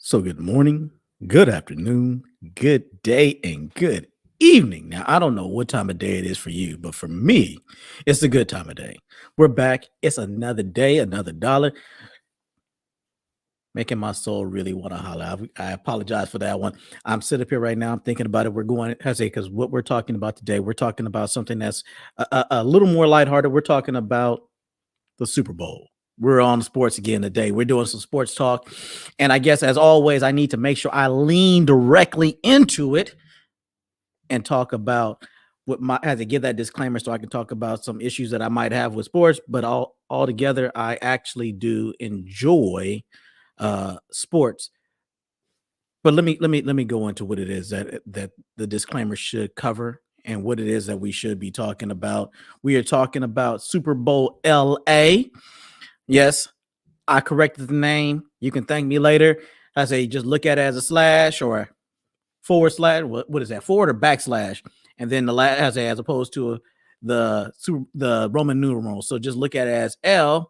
So, good morning, good afternoon, good day, and good evening. Now, I don't know what time of day it is for you, but for me, it's a good time of day. We're back. It's another day, another dollar, making my soul really want to holler. I apologize for that one. I'm sitting up here right now. I'm thinking about it. We're going, I say, because what we're talking about today, we're talking about something that's a little more lighthearted. We're talking about the Super Bowl. We're on sports again today. We're doing some sports talk. And I guess, as always, I need to make sure I lean directly into it and talk about what my, I have to give that disclaimer so I can talk about some issues that I might have with sports. But altogether, I actually do enjoy sports. But let me go into what it is that the disclaimer should cover and what it is that we should be talking about. We are talking about Super Bowl LA. Yes, I corrected the name. You can thank me later. I say just look at it as a slash or forward slash. What is that? Forward or backslash? And then the last as opposed to the Roman numeral. So just look at it as L/A.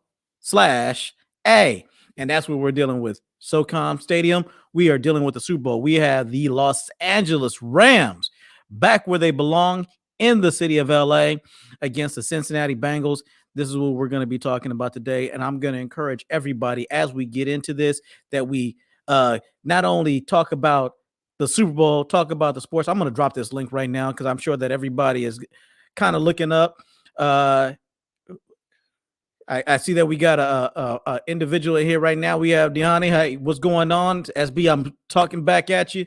And that's what we're dealing with. SoCom Stadium. We are dealing with the Super Bowl. We have the Los Angeles Rams back where they belong in the city of LA against the Cincinnati Bengals. This is what we're going to be talking about today. And I'm going to encourage everybody as we get into this that we not only talk about the Super Bowl, talk about the sports. I'm going to drop this link right now because I'm sure that everybody is kind of looking up. I see that we got a individual here right now. We have Deani. Hey, what's going on? SB, I'm talking back at you.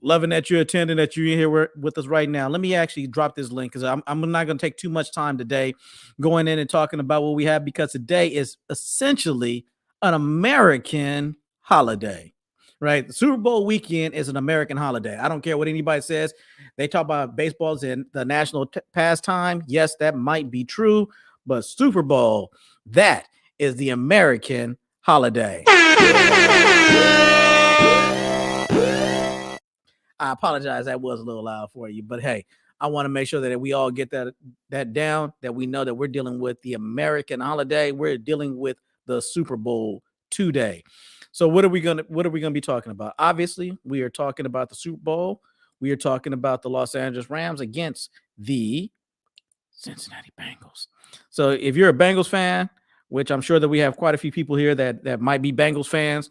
Loving that you're attending, that you're here with us right now. Let me actually drop this link because I'm not going to take too much time today going in and talking about what we have because today is essentially an American holiday, right? The Super Bowl weekend is an American holiday. I don't care what anybody says. They talk about baseball's in the national pastime. Yes, that might be true, but Super Bowl, that is the American holiday. I apologize. That was a little loud for you, but hey, I want to make sure that we all get that down, that we know that we're dealing with the American holiday. We're dealing with the Super Bowl today. So what are we gonna be talking about? Obviously, we are talking about the Super Bowl. We are talking about the Los Angeles Rams against the Cincinnati Bengals. So if you're a Bengals fan, which I'm sure that we have quite a few people here that might be Bengals fans,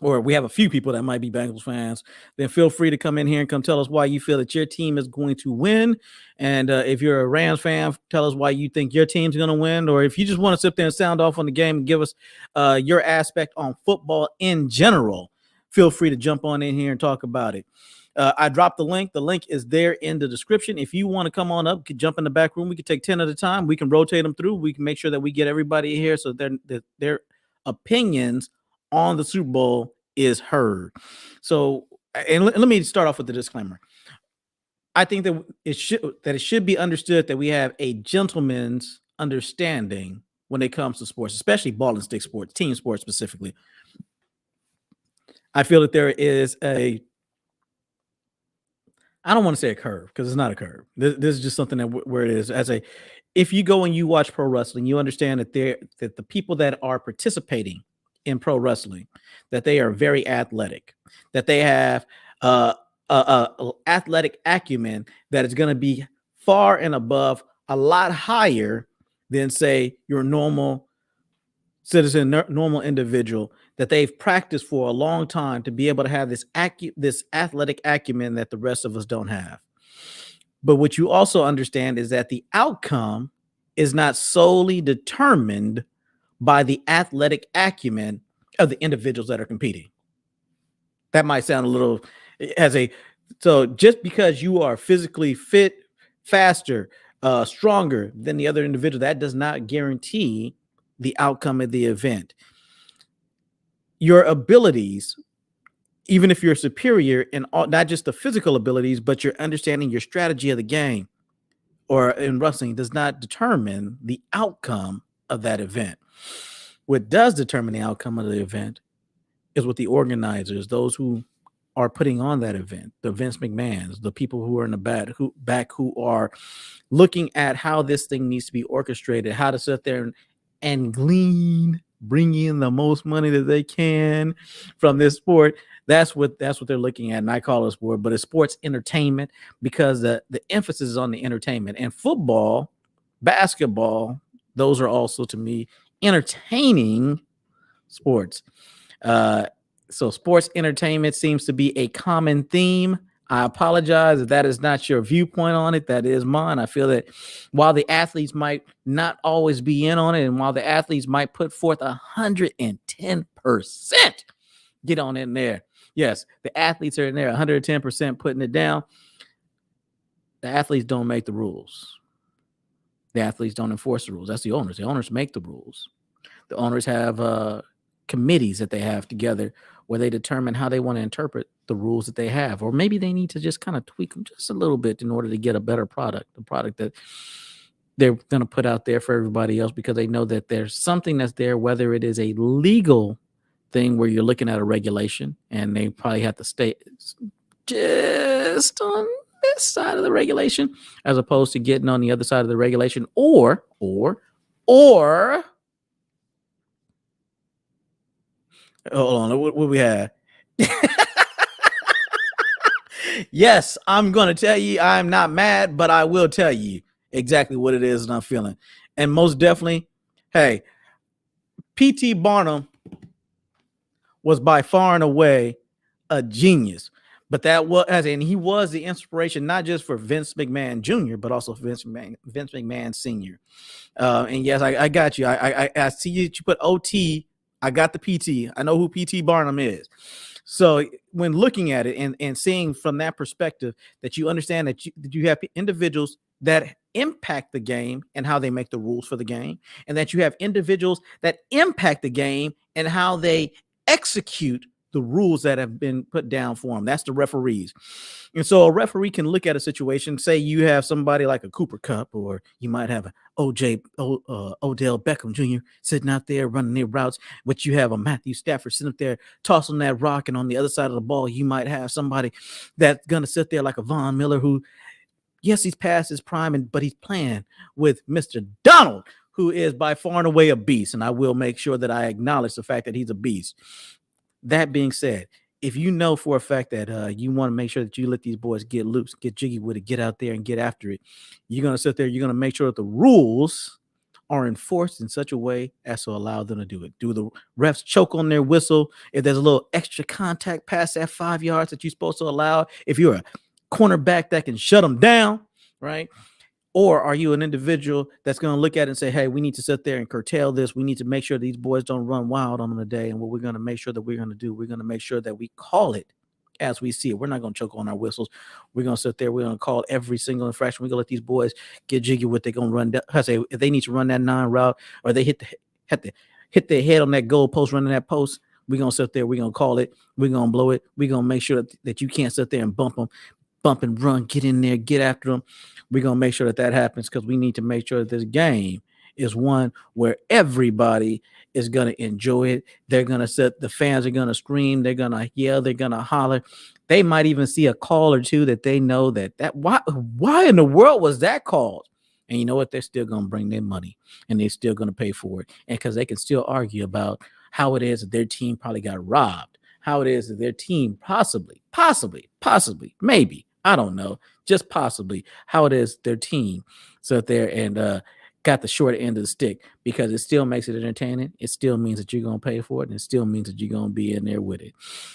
or we have a few people that might be Bengals fans, then feel free to come in here and come tell us why you feel that your team is going to win. And if you're a Rams fan, tell us why you think your team's going to win. Or if you just want to sit there and sound off on the game and give us your aspect on football in general, feel free to jump on in here and talk about it. I dropped the link. The link is there in the description. If you want to come on up, jump in the back room. We can take 10 at a time. We can rotate them through. We can make sure that we get everybody here so their opinions on the Super Bowl is heard. So, and let me start off with the disclaimer. I think that it should be understood that we have a gentleman's understanding when it comes to sports, especially ball and stick sports, team sports specifically. I feel that there is I don't want to say a curve because it's not a curve. This is just something where it is if you go and you watch pro wrestling, you understand that the people that are participating in pro wrestling, that they are very athletic, that they have athletic acumen that is going to be far and above, a lot higher than say your normal citizen, normal individual, that they've practiced for a long time to be able to have this athletic acumen that the rest of us don't have. But what you also understand is that the outcome is not solely determined by the athletic acumen of the individuals that are competing. That might sound a little so just because you are physically fit, faster, stronger than the other individual, that does not guarantee the outcome of the event. Your abilities, even if you're superior in not just the physical abilities, but your understanding, your strategy of the game, or in wrestling, does not determine the outcome of that event. What does determine the outcome of the event is what the organizers, those who are putting on that event, the Vince McMahons, the people who are in the back who are looking at how this thing needs to be orchestrated, how to sit there and glean bring in the most money that they can from this sport. That's what they're looking at, and I call it sport, but it's sports entertainment because the emphasis is on the entertainment. And football, basketball, those are also to me entertaining sports. Uh, so sports entertainment seems to be a common theme. I apologize if that is not your viewpoint on it. That is mine. I feel that while the athletes might not always be in on it, and while the athletes might put forth 110%, get on in there. Yes, the athletes are in there 110% putting it down. The athletes don't make the rules. The athletes don't enforce the rules. That's the owners. The owners make the rules. The owners have committees that they have together where they determine how they want to interpret the rules that they have, or maybe they need to just kind of tweak them just a little bit in order to get a better product, the product that they're going to put out there for everybody else, because they know that there's something that's there, whether it is a legal thing where you're looking at a regulation and they probably have to stay just on this side of the regulation as opposed to getting on the other side of the regulation, or hold on, what we have? Yes, I'm going to tell you I'm not mad, but I will tell you exactly what it is and I'm feeling. And most definitely, hey, P.T. Barnum was by far and away a genius. But and he was the inspiration not just for Vince McMahon Jr., but also Vince McMahon Sr. And yes, I got you. I see you put OT. I got the PT. I know who PT Barnum is. So when looking at it and seeing from that perspective, that you understand that you have individuals that impact the game and how they make the rules for the game, and that you have individuals that impact the game and how they execute the rules that have been put down for them. That's the referees. And so a referee can look at a situation, say you have somebody like a Cooper Kupp, or you might have Odell Beckham Jr. sitting out there running their routes, but you have a Matthew Stafford sitting up there tossing that rock, and on the other side of the ball, you might have somebody that's going to sit there like a Von Miller who, yes, he's past his prime, but he's playing with Mr. Donald, who is by far and away a beast. And I will make sure that I acknowledge the fact that he's a beast. That being said, if you know for a fact that you want to make sure that you let these boys get loose, get jiggy with it, get out there and get after it, you're going to sit there, you're going to make sure that the rules are enforced in such a way as to allow them to do it. Do the refs choke on their whistle if there's a little extra contact past that 5 yards that you're supposed to allow? If you're a cornerback that can shut them down, right? Or are you an individual that's going to look at it and say, hey, we need to sit there and curtail this. We need to make sure these boys don't run wild on them today. And what we're going to make sure that we're going to do, we're going to make sure that we call it as we see it. We're not going to choke on our whistles. We're going to sit there. We're going to call every single infraction. We're going to let these boys get jiggy with it. They're going to run. I say if they need to run that 9 route, or they hit their head on that goal post, running that post, we're going to sit there. We're going to call it. We're going to blow it. We're going to make sure that you can't sit there and bump and run, get in there, get after them. We're going to make sure that happens, because we need to make sure that this game is one where everybody is going to enjoy it. They're going to the fans are going to scream. They're going to yell. They're going to holler. They might even see a call or two that they know that why in the world was that called? And you know what? They're still going to bring their money, and they're still going to pay for it. And because they can still argue about how it is that their team probably got robbed, how it is that their team possibly, maybe, I don't know, just possibly, how it is their team sat there and got the short end of the stick, because it still makes it entertaining. It still means that you're going to pay for it, and it still means that you're going to be in there with it.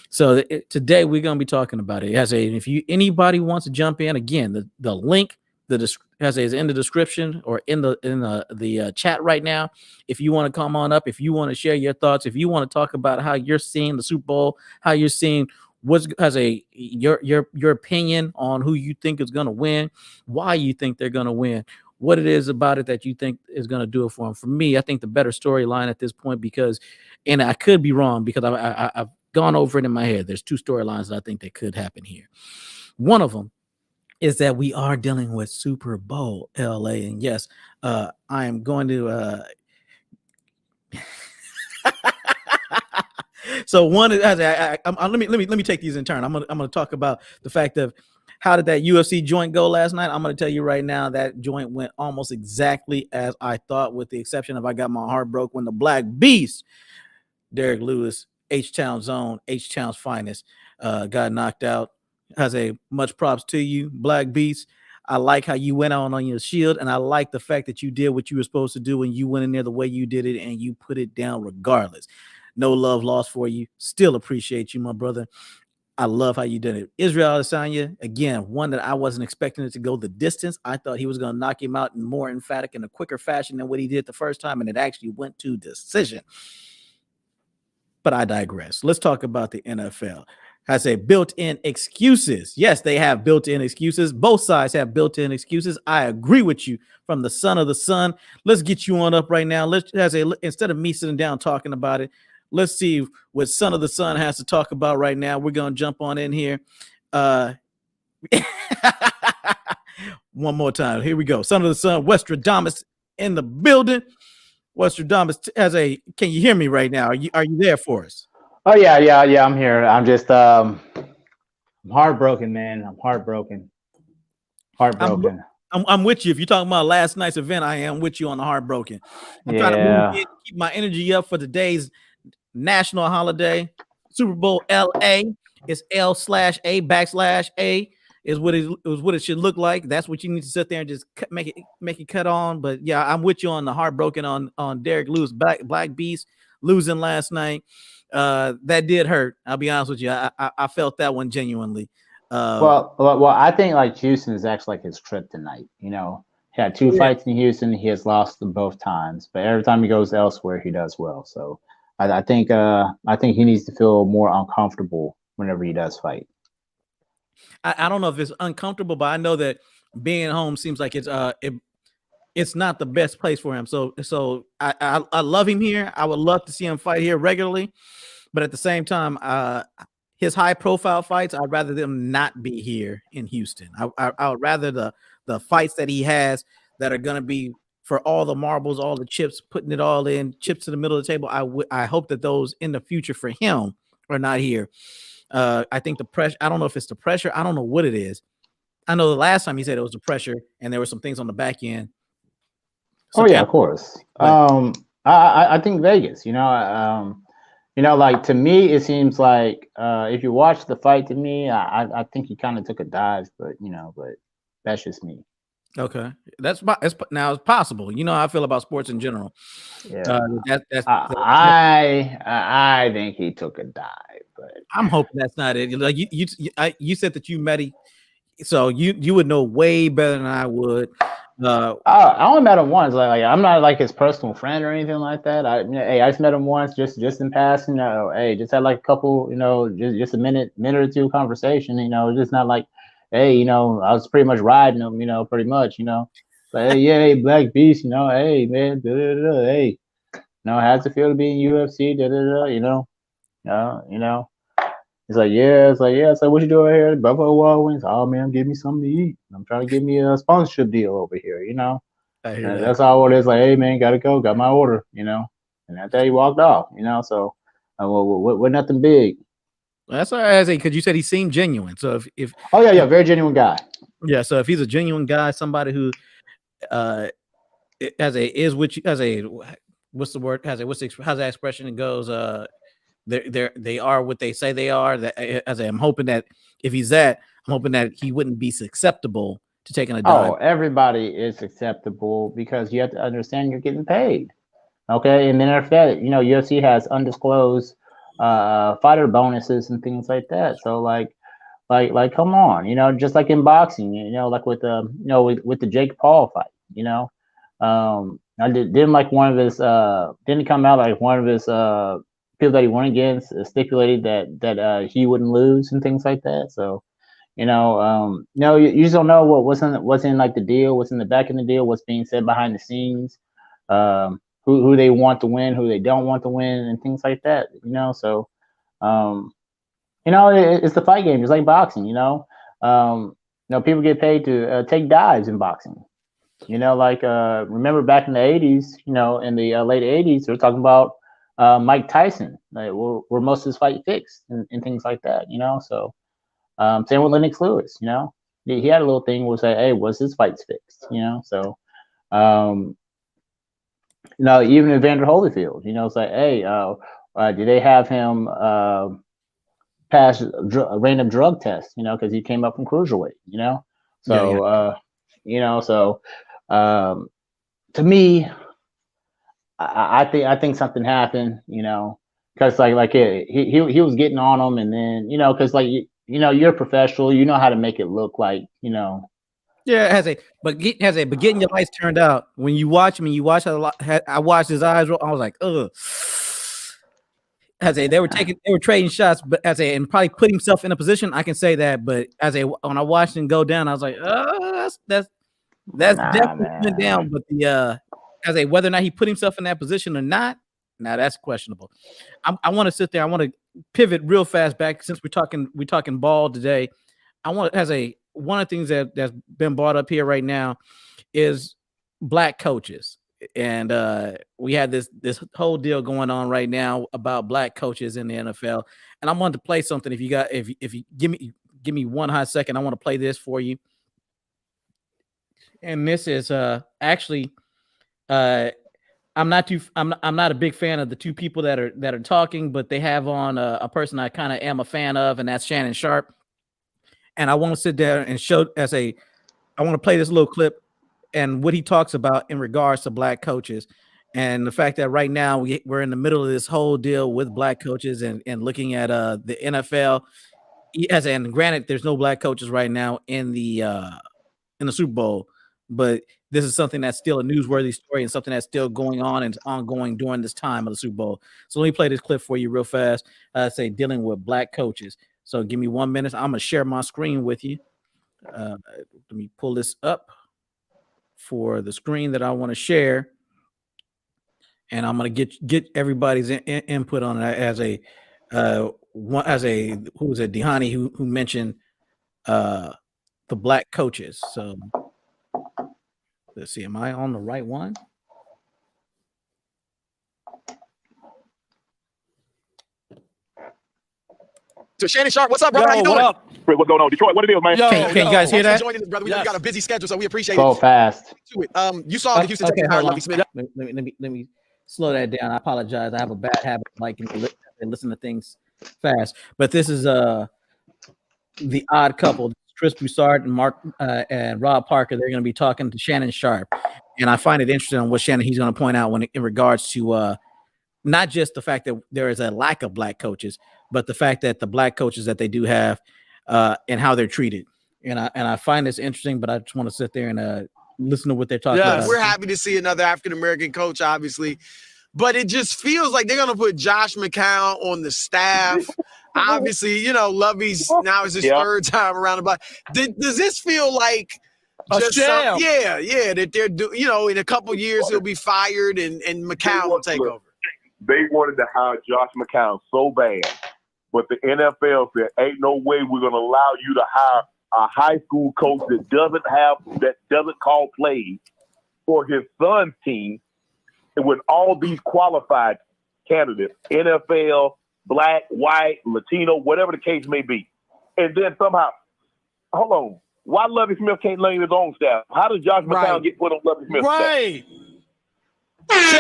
So today we're going to be talking about it. If anybody wants to jump in, again, the link is in the description or in the chat right now. If you want to come on up, if you want to share your thoughts, if you want to talk about how you're seeing the Super Bowl, how you're seeing your opinion on who you think is going to win, why you think they're going to win, what it is about it that you think is going to do it for them. For me, I think the better storyline at this point, because, and I could be wrong because I've gone over it in my head. There's 2 storylines that I think that could happen here. One of them is that we are dealing with Super Bowl LA, and yes, I am going to. So one is let me take these in turn. I'm gonna talk about the fact of How did that UFC joint go last night? I'm going to tell you right now that joint went almost exactly as I thought, with the exception of I got my heart broke when the Black Beast, Derek Lewis, H-Town's own, H-Town's finest, got knocked out. Has a much props to you, Black Beast. I like how you went on your shield, and I like the fact that you did what you were supposed to do and you went in there the way you did it and you put it down regardless. No love lost for you. Still appreciate you, my brother. I love how you did it. Israel Adesanya, again, one that I wasn't expecting it to go the distance. I thought he was going to knock him out in more emphatic and a quicker fashion than what he did the first time, and it actually went to decision. But I digress. Let's talk about the NFL. I say built-in excuses. Yes, they have built-in excuses. Both sides have built-in excuses. I agree with you. From the son of the sun, let's get you on up right now. Instead of me sitting down talking about it, let's see what son of the sun has to talk about right now. We're gonna jump on in here. One more time. Here we go. Son of the sun, Westradamus in the building. Westradamus can you hear me right now? Are you there for us? Oh yeah, I'm here. I'm just I'm heartbroken, man. I'm heartbroken. I'm with you. If you're talking about last night's event, I am with you on the heartbroken. I'm trying to move in, keep my energy up for today's national holiday, Super Bowl LA. It's L/A/A is what it should look like. That's what you need to sit there and just make it cut on. But yeah, I'm with you on the heartbroken on Derek Lewis, Black Beast losing last night. That did hurt. I'll be honest with you. I felt that one genuinely. Well, I think like Houston is actually like his kryptonite. You know, he had two fights in Houston. He has lost them both times, but every time he goes elsewhere, he does well. So I think he needs to feel more uncomfortable whenever he does fight. I don't know if it's uncomfortable, but I know that being home seems like it's not the best place for him. So I love him here. I would love to see him fight here regularly, but at the same time, his high profile fights, I'd rather them not be here in Houston. I would rather the fights that he has that are going to be for all the marbles, all the chips, putting it all in, chips to the middle of the table. I hope that those in the future for him are not here. I think the pressure, I don't know if it's the pressure. I don't know what it is. I know the last time he said it was the pressure and there were some things on the back end. Oh yeah, of course. I think Vegas, like to me, it seems like if you watch the fight, to me, I think he kind of took a dive, but that's just me. Okay, that's now it's possible. You know how I feel about sports in general. Yeah, I think he took a dive, but I'm hoping that's not it. Like you said that you met him, so you would know way better than I would. I only met him once. Like I'm not like his personal friend or anything like that. I just met him once, just in passing. Just had like a couple, just a minute or two conversation. Just not like, hey, I was pretty much riding him, pretty much, But hey, Black Beast, hey man, hey, how's it feel to be in UFC? It's like, yeah. It's like, what you doing here? Buffalo Wild Wings. Oh man, give me something to eat. I'm trying to get me a sponsorship deal over here. I hear that. That's all it is. Like, hey man, gotta go. Got my order. And that day he walked off. So, we're nothing big. That's what I say, because you said he seemed genuine. So if oh yeah, very genuine guy. Yeah, so if he's a genuine guy, somebody who how's the expression it goes, they are what they say they are. I'm hoping that if he's that, I'm hoping that he wouldn't be susceptible to taking a dive. Oh, everybody is acceptable because you have to understand you're getting paid. Okay, and then after that, UFC has undisclosed fighter bonuses and things like that. So like come on, just like in boxing, like with with the Jake Paul fight, I didn't like one of his didn't come out like one of his people that he went against stipulated that he wouldn't lose and things like that. So you just don't know what's in like the deal, what's in the back of the deal, what's being said behind the scenes, who they want to win, who they don't want to win, and things like that. So it's the fight game, just like boxing. People get paid to take dives in boxing. Remember back in the 80s, in the late 80s, they're talking about Mike Tyson, like, where most of his fight fixed and things like that. So same with Lennox Lewis. he had a little thing where say, hey, was his fights fixed? So um, even Evander Holyfield, it's like, hey, did they have him pass a random drug test? Because he came up from cruiserweight. So so to me, I think something happened. Because he was getting on him, and then because you're a professional, you know how to make it look like Yeah, but getting your lights turned out when you watch him. I watched his eyes roll. I was like, ugh. They were trading shots, but and probably put himself in a position. I can say that, but when I watched him go down, I was like, that's definitely went down. But whether or not he put himself in that position or not, now that's questionable. I want to sit there. I want to pivot real fast back since we're talking ball today. I want one of the things that's been brought up here right now is black coaches. And we had this whole deal going on right now about black coaches in the NFL. And I wanted to play something. If you give me one hot second, I want to play this for you. And this is actually I'm not a big fan of the two people that are talking, but they have on a person I kind of am a fan of, and that's Shannon Sharpe. And I want to sit there and I want to play this little clip and what he talks about in regards to black coaches, and the fact that right now we're in the middle of this whole deal with black coaches and looking at the NFL. And granted, there's no black coaches right now in the Super Bowl, but this is something that's still a newsworthy story and something that's still going on and ongoing during this time of the Super Bowl. So let me play this clip for you real fast. Dealing with black coaches. So give me 1 minute. I'm gonna share my screen with you. Let me pull this up for the screen that I want to share, and I'm going to get everybody's input on it who was it, Dhani, who mentioned the black coaches. So let's see, am I on the right one? So Shannon Sharpe, what's up, brother? How you doing? What's going on, Detroit? What it is, man? Can you guys hear that? Joining us, brother. We know you got a busy schedule, so we appreciate Go it. fast. You saw the Houston Texans hire Lovie Smith. Let me slow that down. I apologize. I have a bad habit of liking to listen to things fast. But this is the odd couple, Chris Broussard and Rob Parker. They're going to be talking to Shannon Sharpe, and I find it interesting on what he's going to point out in regards to not just the fact that there is a lack of black coaches, but the fact that the black coaches that they do have and how they're treated. And I find this interesting, but I just want to sit there and listen to what they're talking about. We're happy to see another African-American coach, obviously, but it just feels like they're going to put Josh McCown on the staff. Obviously, Lovey's now is his third time around the block. Does this feel like just that they're in a couple years he'll be fired and McCown will take over? They wanted to hire Josh McCown so bad, but the NFL said, ain't no way we're going to allow you to hire a high school coach that doesn't call plays for his son's team, and with all these qualified candidates, NFL, black, white, Latino, whatever the case may be. And then somehow, hold on, why Lovie Smith can't lay his own staff? How does Josh McCown get put on Lovie Smith's staff? This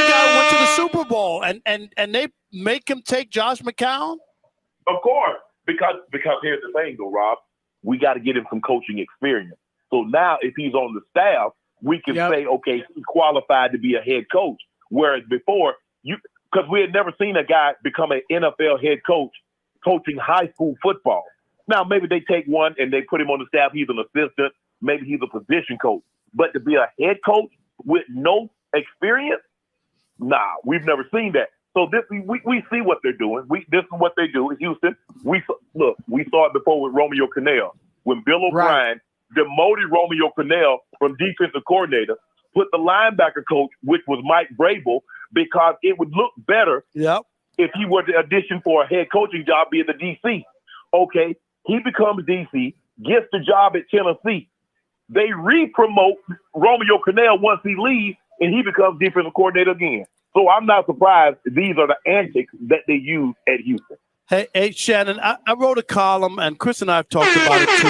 guy went to the Super Bowl and they make him take Josh McCown? Of course, because here's the thing though, Rob, we got to get him some coaching experience. So now if he's on the staff, we can say, okay, he's qualified to be a head coach. Whereas before, because we had never seen a guy become an NFL head coach coaching high school football. Now maybe they take one and they put him on the staff. He's an assistant. Maybe he's a position coach. But to be a head coach with no experience, nah, we've never seen that. So we see what they're doing. This is what they do in Houston. We saw it before with Romeo Crennel. When Bill O'Brien demoted Romeo Crennel from defensive coordinator, put the linebacker coach, which was Mike Vrabel, because it would look better if he were to audition for a head coaching job being the DC. Okay, he becomes DC, gets the job at Tennessee. They re-promote Romeo Crennel once he leaves, and he becomes defensive coordinator again. So I'm not surprised these are the antics that they use at Houston. Hey, Shannon, I wrote a column, and Chris and I have talked about it too.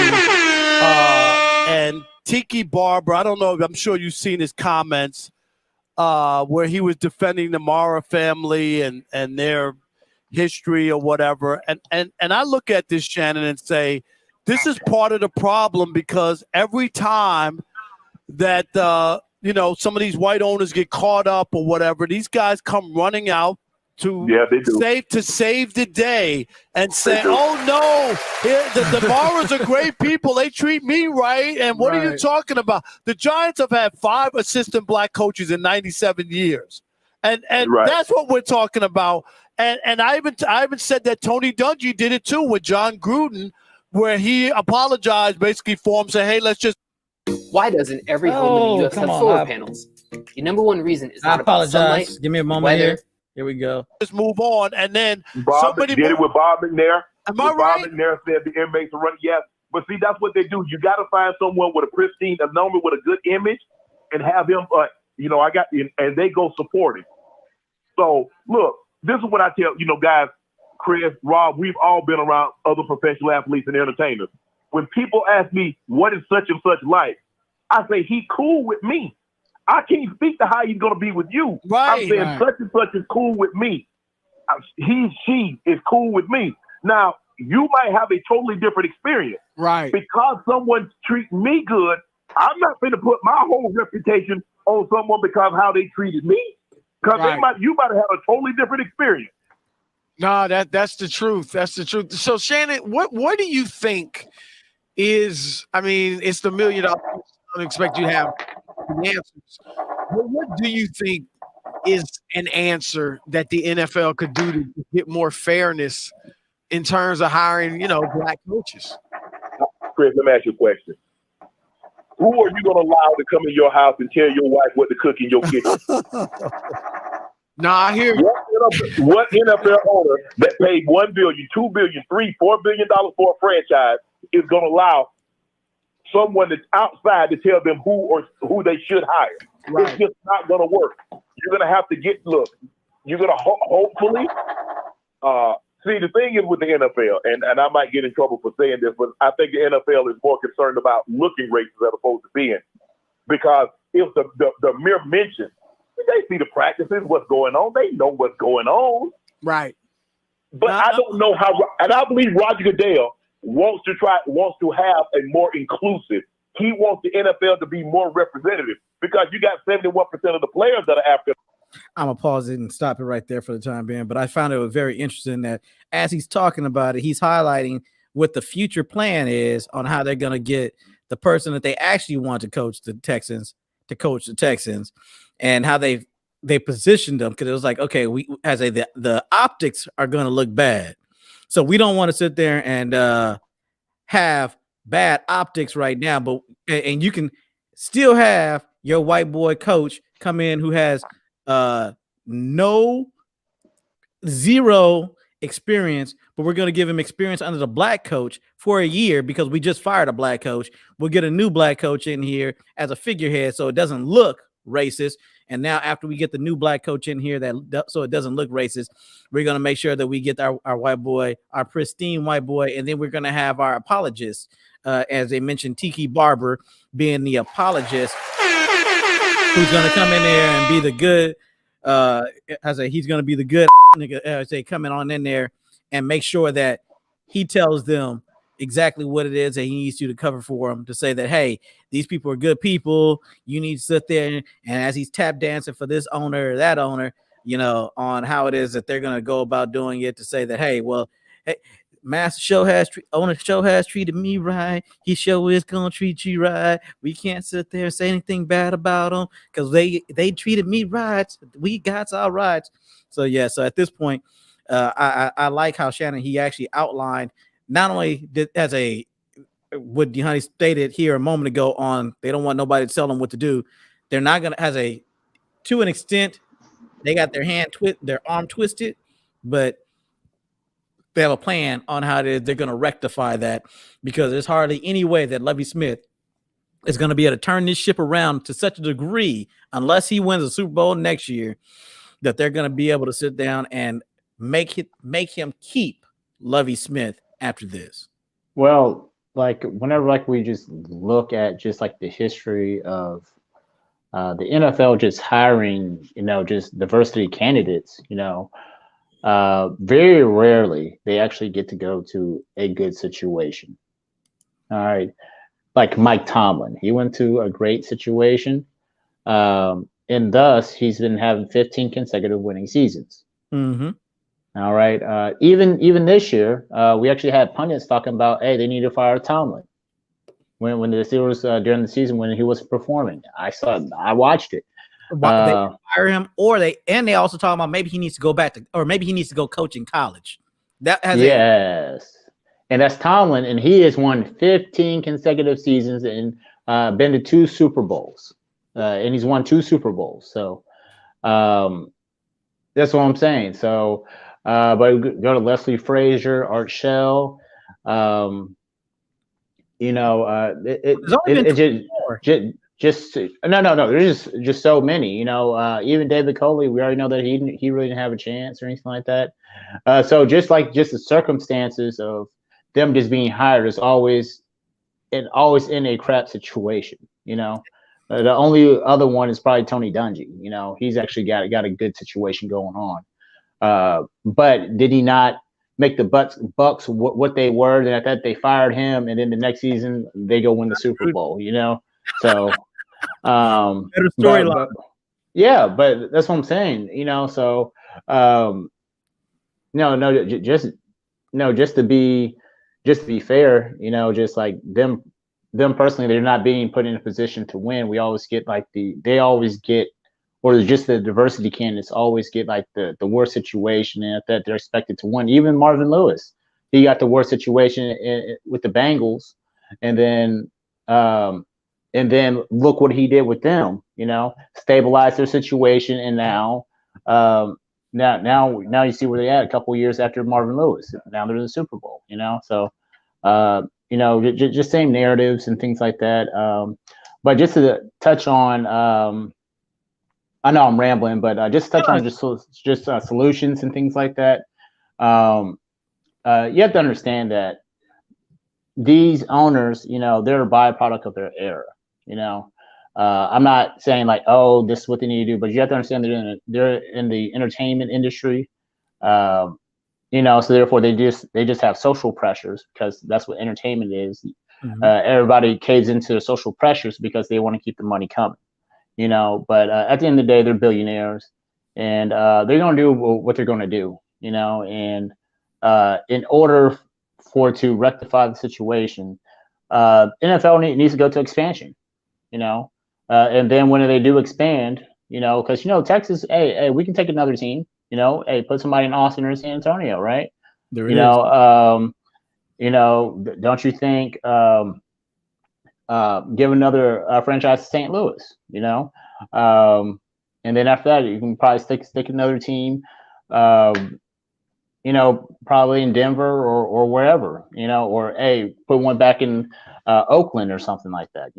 And Tiki Barber, I don't know, I'm sure you've seen his comments where he was defending the Mara family and their history or whatever. And I look at this, Shannon, and say, this is part of the problem, because every time that, some of these white owners get caught up or whatever, these guys come running out to save the day and say, oh no, the Maras are great people, they treat me right, and what are you talking about? The Giants have had 5 assistant black coaches in 97 years, and that's what we're talking about. And I even said that Tony Dungy did it too with John Gruden, where he apologized basically for him, saying, hey, let's just. Why doesn't every home in the U.S. have solar panels? The number one reason is not about sunlight. Give me a moment weather. here. Here we go. Just move on, and then somebody did it with Bob McNair. Am I right? Bob McNair said the inmates are running. Yes, but see, that's what they do. You got to find someone with a pristine, a number with a good image, and have him. And they go support it. So look, this is what I tell guys, Chris, Rob. We've all been around other professional athletes and entertainers. When people ask me what is such and such like, I say he cool with me. I can't speak to how he's going to be with you. I'm saying such and such is cool with me. She is cool with me. Now, you might have a totally different experience. Right. Because someone treats me good, I'm not going to put my whole reputation on someone because of how they treated me. Because you might have had a totally different experience. No, that's the truth. That's the truth. So, Shannon, what do you think is, it's the $1 million. I don't expect you to have the answers. But what do you think is an answer that the NFL could do to get more fairness in terms of hiring, black coaches? Chris, let me ask you a question. Who are you going to allow to come in your house and tell your wife what to cook in your kitchen? No, I hear you. What NFL owner that paid $1 billion, $2 billion, $3, $4 billion for a franchise is going to allow someone that's outside to tell them who they should hire? Right. It's just not going to work. You're going to have to you're going to hopefully see, the thing is with the NFL, and I might get in trouble for saying this, but I think the NFL is more concerned about looking racist as opposed to being, because if the mere mention, they see the practices, what's going on, they know what's going on. Right. But I don't know how, and I believe Roger Goodell wants to have a more inclusive. He wants the NFL to be more representative, because you got 71% of the players that are African. I'm going to pause it and stop it right there for the time being. But I found it very interesting that as he's talking about it, he's highlighting what the future plan is on how they're going to get the person that they actually want to coach the Texans and how they positioned them. Because it was like, okay, the optics are going to look bad. So we don't want to sit there and have bad optics right now. And you can still have your white boy coach come in who has zero experience, but we're going to give him experience under the black coach for a year because we just fired a black coach. We'll get a new black coach in here as a figurehead so it doesn't look racist. And now after we get the new black coach in here so it doesn't look racist, we're going to make sure that we get our white boy, our pristine white boy, and then we're going to have our apologists, as they mentioned, Tiki Barber being the apologist, who's going to come in there and be the good, he's going to be the good nigga, coming on in there and make sure that he tells them exactly what it is that he needs you to cover for him, to say that, hey, these people are good people. You need to sit there and as he's tap dancing for this owner or that owner, on how it is that they're going to go about doing it, to say that, hey, owner show has treated me right. He sure is gonna treat you right. We can't sit there and say anything bad about them because they treated me right. We got our rights. So yeah. So at this point, I like how Shannon, he actually outlined not only as what DeHoney stated here a moment ago on they don't want nobody to tell them what to do. They're not gonna to an extent they got their arm twisted, but they have a plan on how they're going to rectify that, because there's hardly any way that Lovie Smith is going to be able to turn this ship around to such a degree, unless he wins a Super Bowl next year, that they're going to be able to sit down and make him keep Lovie Smith after this? Well, like whenever like we just look at just like the history of the NFL just hiring, just diversity candidates, very rarely they actually get to go to a good situation. All right. Like Mike Tomlin, he went to a great situation. And thus he's been having 15 consecutive winning seasons. Mm-hmm. All right. Even this year, we actually had pundits talking about, hey, they need to fire Tomlin. When the Steelers during the season when he wasn't performing, I watched it. They fire him, or they also talk about maybe he needs to go back to, or maybe he needs to go coach in college. That has and that's Tomlin, and he has won 15 consecutive seasons and been to 2 Super Bowls, and he's won 2 Super Bowls. So that's what I'm saying. So, but go to Leslie Frazier, Art Shell. Just no. There's just so many. Even David Coley, we already know that he really didn't have a chance or anything like that. So just the circumstances of them just being hired is always in a crap situation. The only other one is probably Tony Dungy. He's actually got a good situation going on. But did he not make the Bucks what they were? And at that they fired him, and then the next season they go win the Super Bowl. So better storyline. Yeah, but that's what I'm saying. So just to be fair, just like them personally, they're not being put in a position to win. We always get or just the diversity candidates always get like the worst situation, and that they're expected to win. Even Marvin Lewis, he got the worst situation with the Bengals, and then look what he did with them. Stabilize their situation, and now you see where they at a couple of years after Marvin Lewis. Now they're in the Super Bowl. So just same narratives and things like that. But just to touch on. I know I'm rambling, but just touch on just solutions and things like that. You have to understand that these owners, they're a byproduct of their era. I'm not saying like, oh, this is what they need to do, but you have to understand they're in the entertainment industry. So therefore they just have social pressures, because that's what entertainment is. Mm-hmm. Everybody caves into their social pressures because they want to keep the money coming. But at the end of the day, they're billionaires, and they're going to do what they're going to do, and in order to rectify the situation, NFL needs to go to expansion, and then when they do expand, because, Texas, hey, we can take another team, hey, put somebody in Austin or San Antonio, right? There it is. Don't you think, give another franchise to St. Louis, and then after that you can probably stick another team, probably in Denver or wherever, or hey, put one back in Oakland or something like that.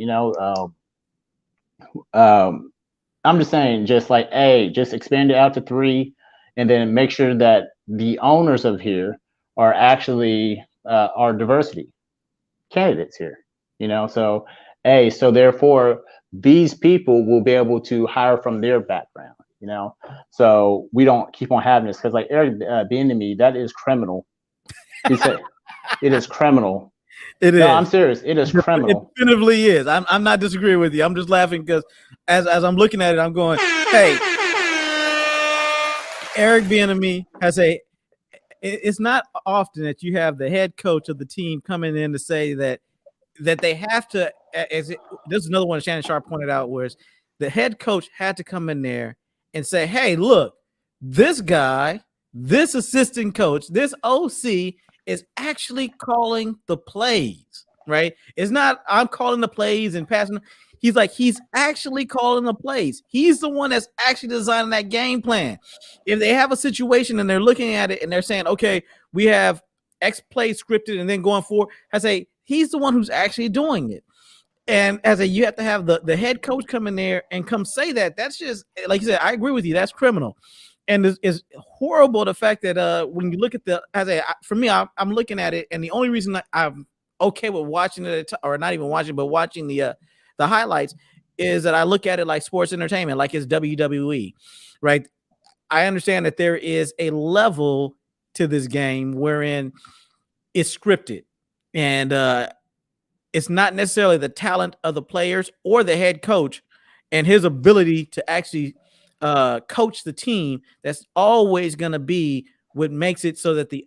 I'm just saying, just like, hey, just expand it out to 3, and then make sure that the owners of here are actually are diversity candidates here. So therefore these people will be able to hire from their background, so we don't keep on having this, because like Eric Bieniemy, that is criminal. He said it is criminal. It is. No, I'm serious. It is criminal. It definitively is. I'm not disagreeing with you. I'm just laughing because as I'm looking at it, I'm going, hey, Eric Bieniemy has it's not often that you have the head coach of the team coming in to say that they have to, this is another one Shannon Sharp pointed out, whereas the head coach had to come in there and say, hey, look, this guy, this assistant coach, this OC is actually calling the plays, right? It's not I'm calling the plays and passing. He's like, he's actually calling the plays. He's the one that's actually designing that game plan. If they have a situation and they're looking at it and they're saying, okay, we have X play scripted and then going forward, I say, he's the one who's actually doing it. And you have to have the head coach come in there and come say that. That's just, like you said, I agree with you. That's criminal. And it's horrible the fact that when you look at for me, I'm looking at it, and the only reason I'm okay with watching it or not even watching, but watching the highlights is that I look at it like sports entertainment, like it's WWE, right? I understand that there is a level to this game wherein it's scripted, and it's not necessarily the talent of the players or the head coach and his ability to actually coach the team. That's always going to be what makes it so that the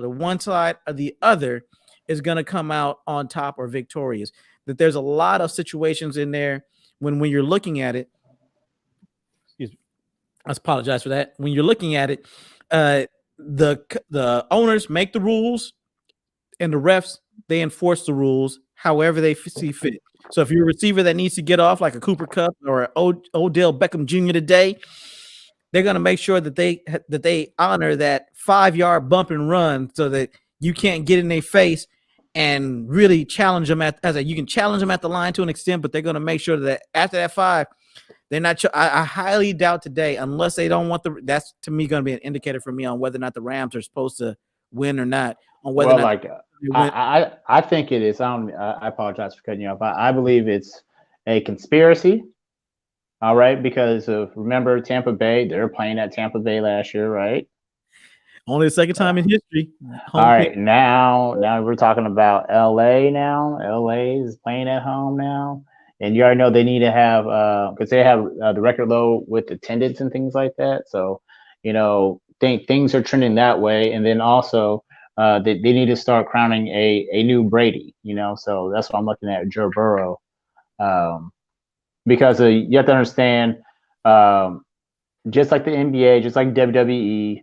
one side or the other is going to come out on top or victorious. That there's a lot of situations in there when you're looking at it. Excuse me, I apologize for that. When you're looking at it, the owners make the rules, and the refs, they enforce the rules however they see fit. So if you're a receiver that needs to get off like a Cooper Kupp or Odell Beckham Jr. today, they're going to make sure that they honor that 5-yard bump and run so that you can't get in their face and really challenge them you can challenge them at the line to an extent, but they're going to make sure that after that 5, they're not. I highly doubt today, unless they don't want that's to me going to be an indicator for me on whether or not the Rams are supposed to win or not. On whether I think it is. I apologize for cutting you off. I believe it's a conspiracy. All right, because remember Tampa Bay, they're playing at Tampa Bay last year, right? Only the second time in history. All right, now we're talking about LA now. LA is playing at home now. And you already know they need to have because they have the record low with attendance and things like that. So, things are trending that way. And then also they need to start crowning a new Brady, So that's what I'm looking at, Joe Burrow. Because you have to understand, just like the NBA, just like WWE,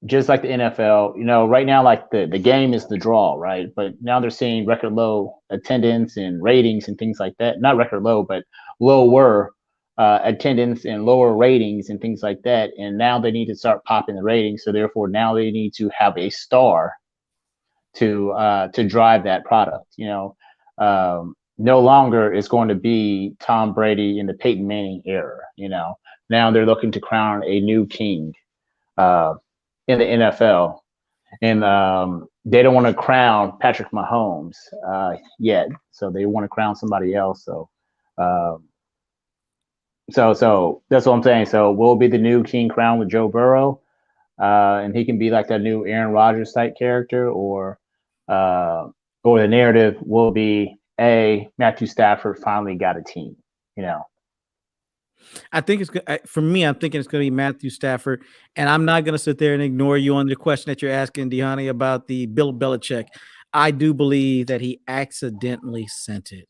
just like the NFL, right now, like the game is the draw, right? But now they're seeing record low attendance and ratings and things like that. Not record low, but lower attendance and lower ratings and things like that. And now they need to start popping the ratings. So therefore, now they need to have a star to drive that product. No longer is going to be Tom Brady in the Peyton Manning era. Now they're looking to crown a new king in the NFL, and they don't want to crown Patrick Mahomes yet, so they want to crown somebody else. So that's what I'm saying. So we'll be the new king crowned with Joe Burrow, and he can be like that new Aaron Rodgers type character, or the narrative will be Matthew Stafford finally got a team. I think it's good for me. I'm thinking it's going to be Matthew Stafford, and I'm not going to sit there and ignore you on the question that you're asking, Dhani, about the Bill Belichick. I do believe that he accidentally sent it.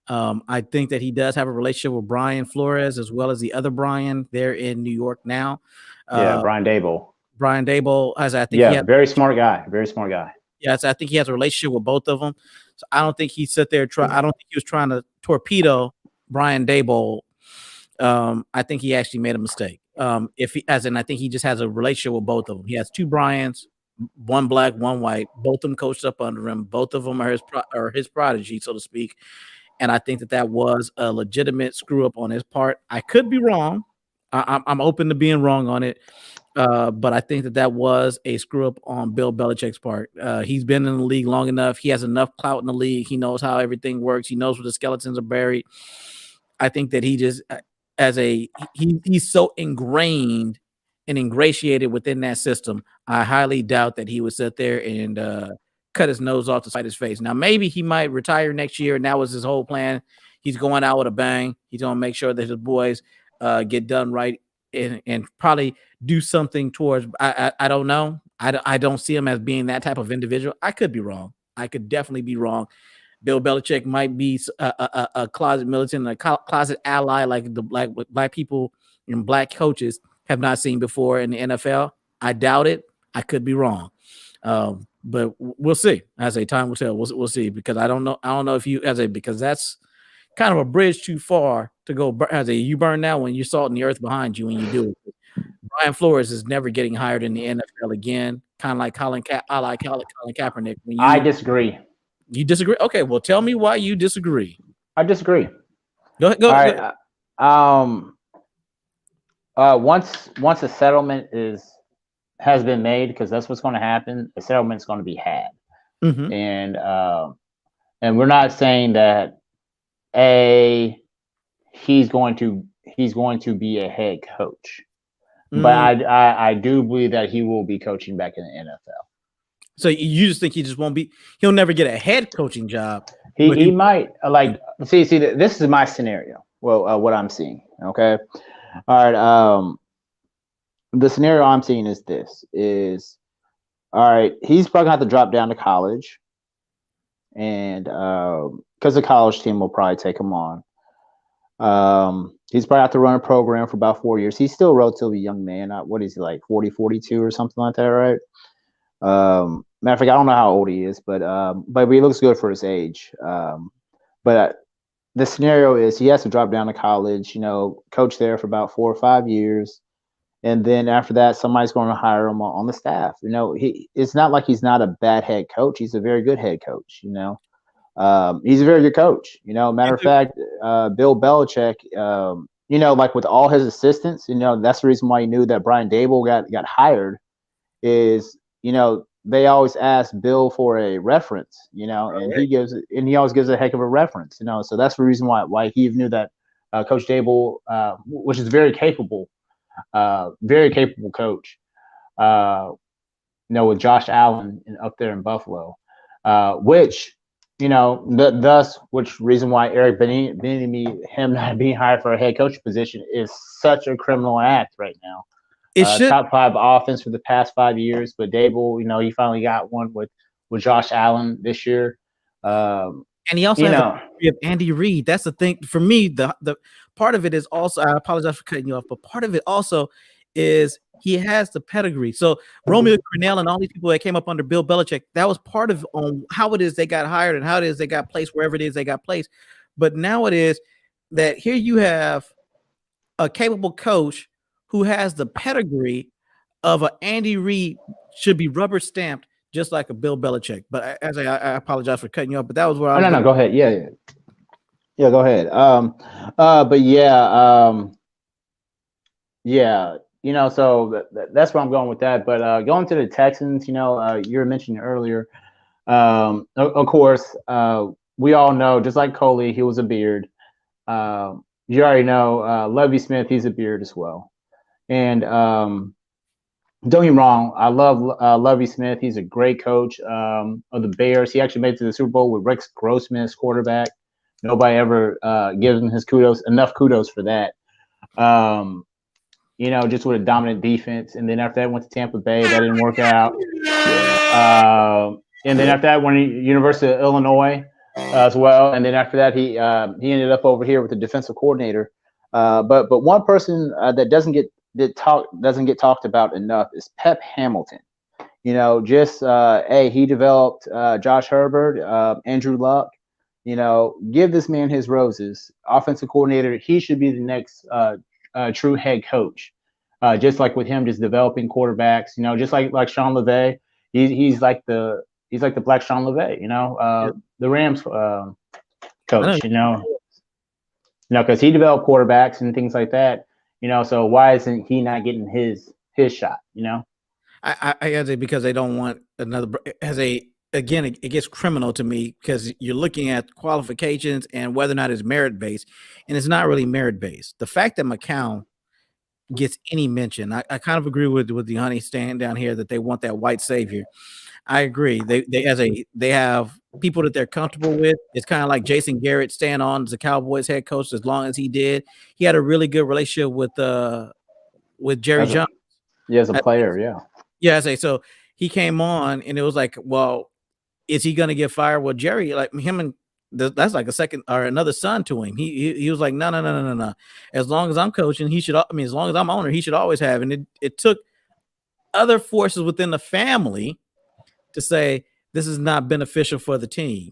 I think that he does have a relationship with Brian Flores as well as the other Brian. They're in New York now. Brian Daboll. Brian Daboll, as I think, very smart guy. Very smart guy. Yes, I think he has a relationship with both of them. So I don't think he sit there. I don't think he was trying to torpedo Brian Daboll. I think he actually made a mistake. I think he just has a relationship with both of them. He has two Bryans, one black, one white. Both of them coached up under him. Both of them are his prodigy, so to speak. And I think that was a legitimate screw up on his part. I could be wrong. I'm open to being wrong on it. But I think that was a screw up on Bill Belichick's part. He's been in the league long enough. He has enough clout in the league. He knows how everything works. He knows where the skeletons are buried. I think that he just, he's so ingrained and ingratiated within that system. I highly doubt that he would sit there and cut his nose off to spite his face. Now, maybe he might retire next year, and that was his whole plan. He's going out with a bang. He's going to make sure that his boys get done right and probably do something towards. I don't know. I don't see him as being that type of individual. I could be wrong. I could definitely be wrong. Bill Belichick might be a closet militant, a closet ally like the black people and black coaches have not seen before in the NFL. I doubt it. I could be wrong. But we'll see. As a time will tell, we'll see, because I don't know. I don't know if because that's kind of a bridge too far to go. You burn now when you're salting the earth behind you when you do it. Brian Flores is never getting hired in the NFL again. Kind of like Colin Kaepernick. I disagree. You disagree? Okay, well, tell me why you disagree. I disagree. Go ahead. All right. Once a settlement has been made, because that's what's going to happen. A settlement's going to be had, Mm-hmm. and we're not saying that he's going to be a head coach, but I do believe that he will be coaching back in the NFL. So you just think he just won't be? He'll never get a head coaching job. He might see. This is my scenario. Well, what I'm seeing. Okay, all right. The scenario I'm seeing is this: all right. He's probably gonna have to drop down to college, and because the college team will probably take him on. He's probably have to run a program for about 4 years. He's still a relatively young man. What is he, like 40, 42 or something like that, right? Matter of fact, I don't know how old he is, but he looks good for his age. But the scenario is he has to drop down to college, coach there for about 4 or 5 years. And then after that, somebody's going to hire him on the staff. It's not like he's not a bad head coach. He's a very good head coach, He's a very good coach. Matter of fact, Bill Belichick, like with all his assistants, that's the reason why he knew that Brian Dable got hired is, they always ask Bill for a reference, and he always gives a heck of a reference, So that's the reason why he knew that Coach Dable, which is very capable coach, with Josh Allen up there in Buffalo, which reason why Eric Bieniemy, him not being hired for a head coach position is such a criminal act right now. Top 5 offense for the past 5 years, but Dable, he finally got one with Josh Allen this year. And he also has a history of Andy Reid. That's the thing for me. The part of it is also, I apologize for cutting you off, but part of it also is he has the pedigree. So Romeo Crennel and all these people that came up under Bill Belichick, that was part of how it is they got hired and how it is they got placed wherever it is they got placed. But now it is that here you have a capable coach who has the pedigree of an Andy Reid, should be rubber stamped just like a Bill Belichick. But I apologize for cutting you off, but that was where I was. No, go ahead. Yeah, go ahead. So that's where I'm going with that. But going to the Texans, you were mentioning earlier. Of course, we all know, just like Coley, he was a beard. You already know Lovie Smith, he's a beard as well. And don't get me wrong, I love Lovie Smith. He's a great coach of the Bears. He actually made it to the Super Bowl with Rex Grossman as quarterback. Nobody ever gives him enough kudos for that. Just with a dominant defense. And then after that, went to Tampa Bay. That didn't work out. And then after that, went to University of Illinois as well. And then after that, he ended up over here with the defensive coordinator. But one person that doesn't get talked about enough is Pep Hamilton. He developed Josh Herbert, Andrew Luck. Give this man his roses. Offensive coordinator, he should be the next true head coach. Just like with him, just developing quarterbacks. Just like Sean LeVay, he's like the black Sean LeVay. The Rams coach. Because he developed quarterbacks and things like that. So why isn't he not getting his shot? I say because they don't want another. Again, it gets criminal to me because you're looking at qualifications and whether or not it's merit based, and it's not really merit based. The fact that McCown gets any mention, I kind of agree with the honey stand down here that they want that white savior. I agree. They have people that they're comfortable with. It's kind of like Jason Garrett staying on as the Cowboys head coach as long as he did. He had a really good relationship with Jerry Jones. As a player, yeah. Yeah, so he came on and it was like, well, is he going to get fired? Well, Jerry, like him and that's like a second or another son to him. He was like, no. As long as I'm coaching, as long as I'm owner, he should always have. And it took other forces within the family to say this is not beneficial for the team.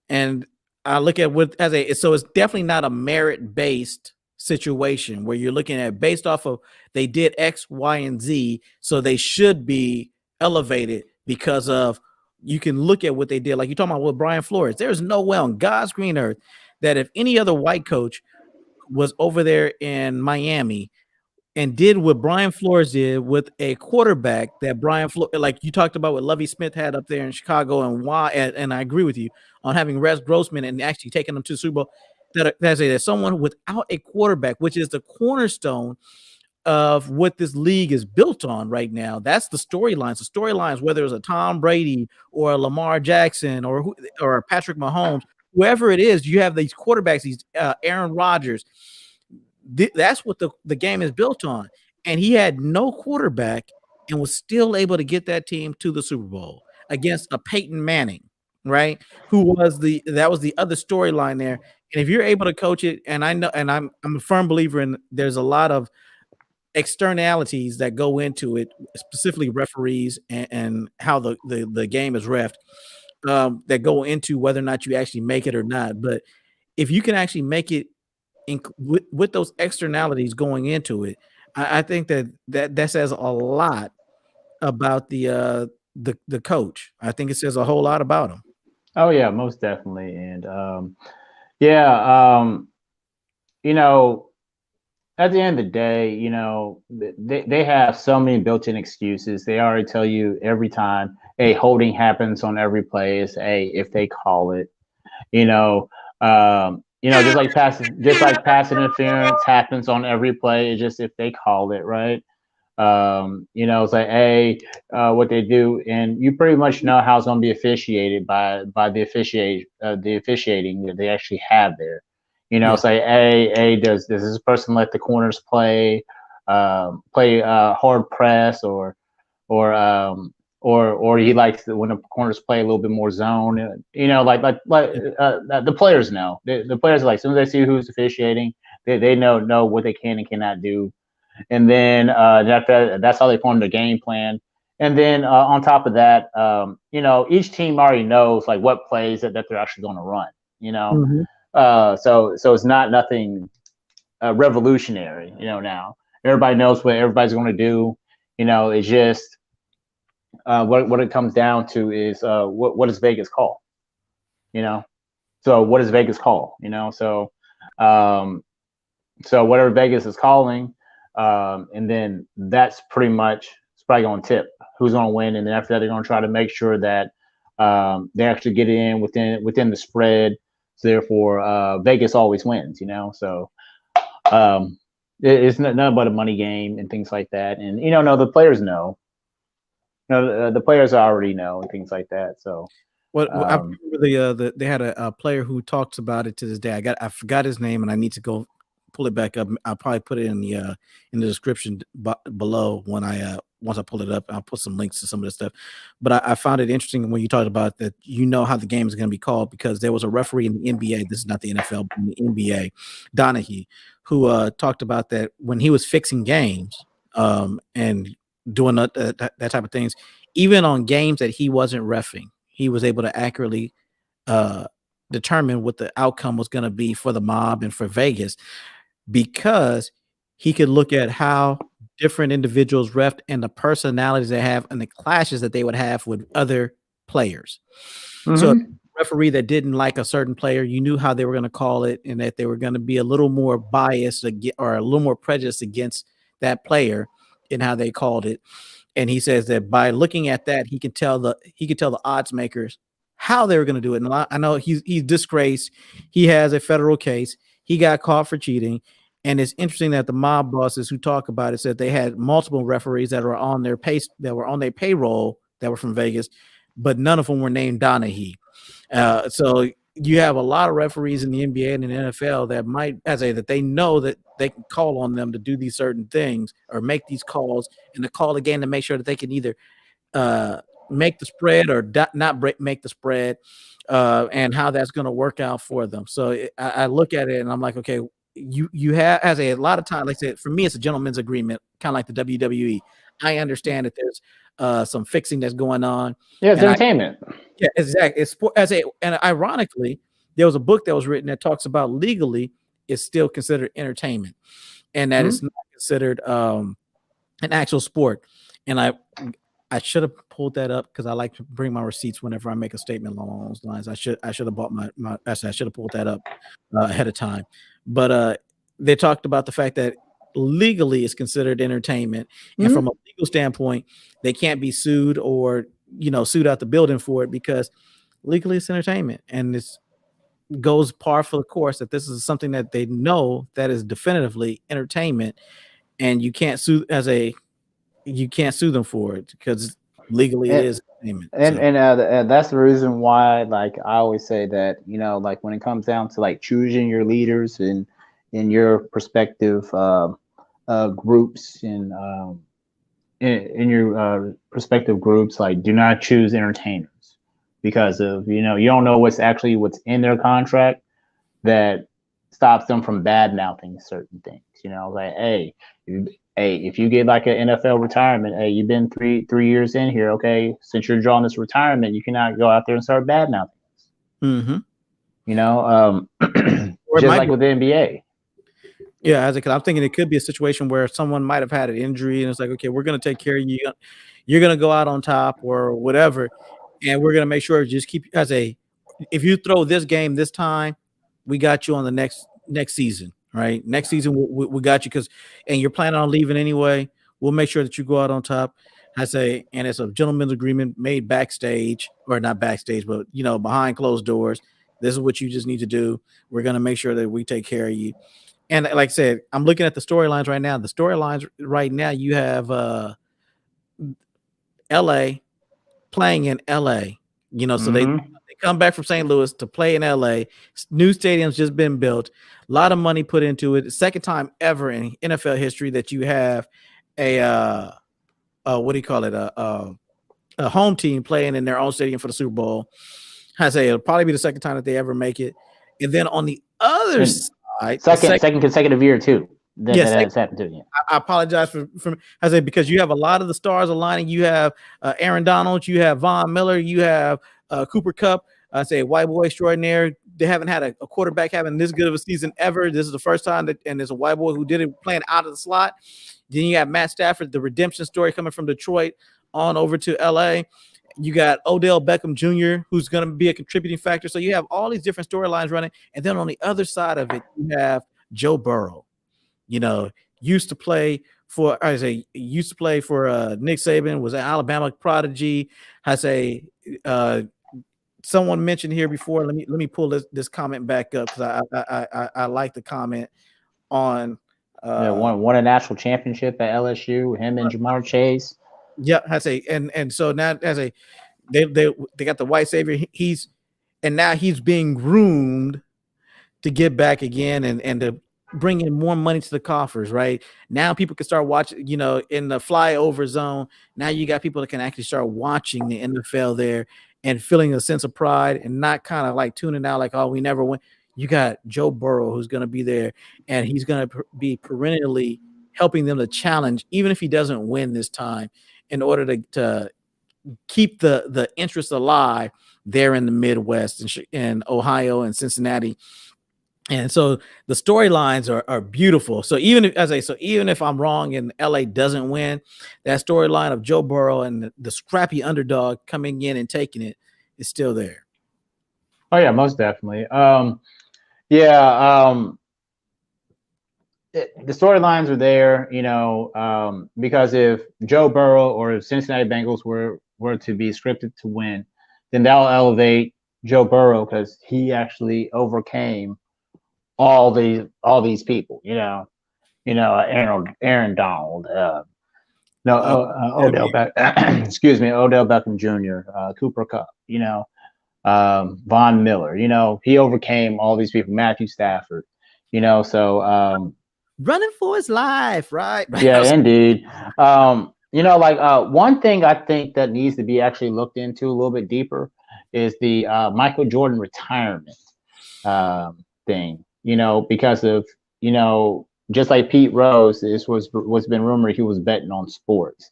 And I look at so it's definitely not a merit-based situation where you're looking at based off of they did X, Y, and Z, so they should be elevated because of you can look at what they did. Like you're talking about with Brian Flores. There's no way on God's green earth that if any other white coach was over there in Miami, and did what Brian Flores did with a quarterback that like you talked about what Lovie Smith had up there in Chicago, and why, and I agree with you on having Rex Grossman and actually taking them to the Super Bowl. That's someone without a quarterback, which is the cornerstone of what this league is built on right now. That's the storylines. The storylines, whether it's a Tom Brady or a Lamar Jackson or Patrick Mahomes, whoever it is, you have these quarterbacks, these Aaron Rodgers. That's what the game is built on. And he had no quarterback and was still able to get that team to the Super Bowl against a Peyton Manning, right? That was the other storyline there. And if you're able to coach it, and I know, and I'm a firm believer in, there's a lot of externalities that go into it, specifically referees and how the game is reffed, that go into whether or not you actually make it or not. But if you can actually make it with those externalities going into it, I think that says a lot about the coach. I think it says a whole lot about him. Oh yeah, most definitely. And you know, at the end of the day, you know, they have so many built-in excuses. They already tell you every time, hey, holding happens on every play. Is if they call it, just like pass interference happens on every play. It's just if they call it, right? It's like, hey, what they do, and you pretty much know how it's going to be officiated by the officiating that they actually have there. Say, hey, does this person let the corners play hard press, or he likes when the corners play a little bit more zone. The players know. The players are like, as soon as they see who's officiating, they know what they can and cannot do. And then that's how they form their game plan. And then on top of that, each team already knows like what plays that they're actually going to run. Mm-hmm. So it's not nothing revolutionary. Now everybody knows what everybody's going to do. It's just what it comes down to is what does Vegas call? So what does Vegas call? So whatever Vegas is calling. And then that's pretty much, it's probably going to tip who's going to win. And then after that, they're going to try to make sure that they actually get it in within the spread. So therefore, Vegas always wins, So it's nothing but a money game and things like that. And, no, the players know. The players already know and things like that. So. I remember they had a player who talks about it to this day. I forgot his name, and I need to go pull it back up. I'll probably put it in the description below once I pull it up. I'll put some links to some of this stuff. But I found it interesting when you talked about that. How the game is going to be called, because there was a referee in the NBA. This is not the NFL, but in the NBA, Donahue, who talked about that when he was fixing games and doing that type of things, even on games that he wasn't reffing, he was able to accurately determine what the outcome was going to be for the mob and for Vegas, because he could look at how different individuals reffed and the personalities they have and the clashes that they would have with other players. Mm-hmm. So a referee that didn't like a certain player, you knew how they were going to call it, and that they were going to be a little more biased or a little more prejudiced against that player in how they called it. And he says that by looking at that, he could tell the odds makers how they were going to do it. And I know he's disgraced. He has a federal case. He got caught for cheating. And it's interesting that the mob bosses who talk about it said they had multiple referees that were on their payroll that were from Vegas, but none of them were named Donahue. So you have a lot of referees in the NBA and in the NFL that they know that they can call on them to do these certain things or make these calls, and to call the game to make sure that they can either make the spread or not make the spread, and how that's going to work out for them. So I look at it and I'm like, okay, you have, as a lot of time, like I said, for me, it's a gentleman's agreement, kind of like the WWE. I understand that there's some fixing that's going on. Yeah, it's entertainment. Yeah, exactly. It's and ironically, there was a book that was written that talks about legally it's still considered entertainment, and that it's not considered an actual sport. And I should have pulled that up because I like to bring my receipts whenever I make a statement along those lines. I should have bought I should have pulled that up ahead of time. But they talked about the fact that, legally is considered entertainment, and from a legal standpoint, they can't be sued or sued out the building for it because legally it's entertainment, and it's goes par for the course that this is something that they know that is definitively entertainment, and you can't sue them for it because legally it is entertainment. And that's the reason why, like, I always say that, like, when it comes down to like choosing your leaders in your prospective groups in your prospective groups, like, do not choose entertainers because of you don't know what's in their contract that stops them from bad mouthing certain things. Like, hey, if you get like an NFL retirement, hey, you've been three years in here, okay, since you're drawing this retirement, you cannot go out there and start bad mouthing. Just like with the NBA. Yeah, because I'm thinking it could be a situation where someone might have had an injury and it's like, okay, we're going to take care of you. You're going to go out on top or whatever. And we're going to make sure just keep if you throw this game this time, we got you on the next season, right? Next season, we got you and you're planning on leaving anyway. We'll make sure that you go out on top. And it's a gentleman's agreement made backstage, or not backstage, but, behind closed doors. This is what you just need to do. We're going to make sure that we take care of you. And like I said, I'm looking at the storylines right now. The storylines right now, you have LA playing in LA, so they come back from St. Louis to play in LA. New stadium's just been built. A lot of money put into it. Second time ever in NFL history that you have a home team playing in their own stadium for the Super Bowl. I say it'll probably be the second time that they ever make it. And then on the other side, second consecutive year too. That has happened to you. I apologize for because you have a lot of the stars aligning. You have Aaron Donald, you have Von Miller, you have Cooper Kupp. I say white boy extraordinaire. They haven't had a quarterback having this good of a season ever. This is the first time and there's a white boy who did it playing out of the slot. Then you have Matt Stafford, the redemption story coming from Detroit on over to LA. You got Odell Beckham Jr., who's going to be a contributing factor. So you have all these different storylines running. And then on the other side of it, you have Joe Burrow. Used to play for Nick Saban, was an Alabama prodigy. Someone mentioned here before. Let me pull this comment back up because I like the comment on won a national championship at LSU. Him and Jamar Chase. Yeah, and so now they got the white savior. Now he's being groomed to get back again and to bring in more money to the coffers, right? Now people can start watching, in the flyover zone. Now you got people that can actually start watching the NFL there and feeling a sense of pride and not kind of like tuning out like, oh, we never win. You got Joe Burrow who's going to be there, and he's going to be perennially helping them to challenge, even if he doesn't win this time, in order to keep the interest alive there in the Midwest and Ohio and Cincinnati. And so the storylines are beautiful. So even if I'm wrong and LA doesn't win, that storyline of Joe Burrow and the scrappy underdog coming in and taking it is still there. Oh yeah, most definitely. The storylines are there, because if Joe Burrow or if Cincinnati Bengals were to be scripted to win, then that'll elevate Joe Burrow because he actually overcame all these people, Aaron Donald, Odell Beckham Jr., Cooper Kupp, Von Miller, he overcame all these people, Matthew Stafford, so running for his life, right? Yeah, indeed. One thing I think that needs to be actually looked into a little bit deeper is the Michael Jordan retirement thing. Because of just like Pete Rose, this was been rumored he was betting on sports,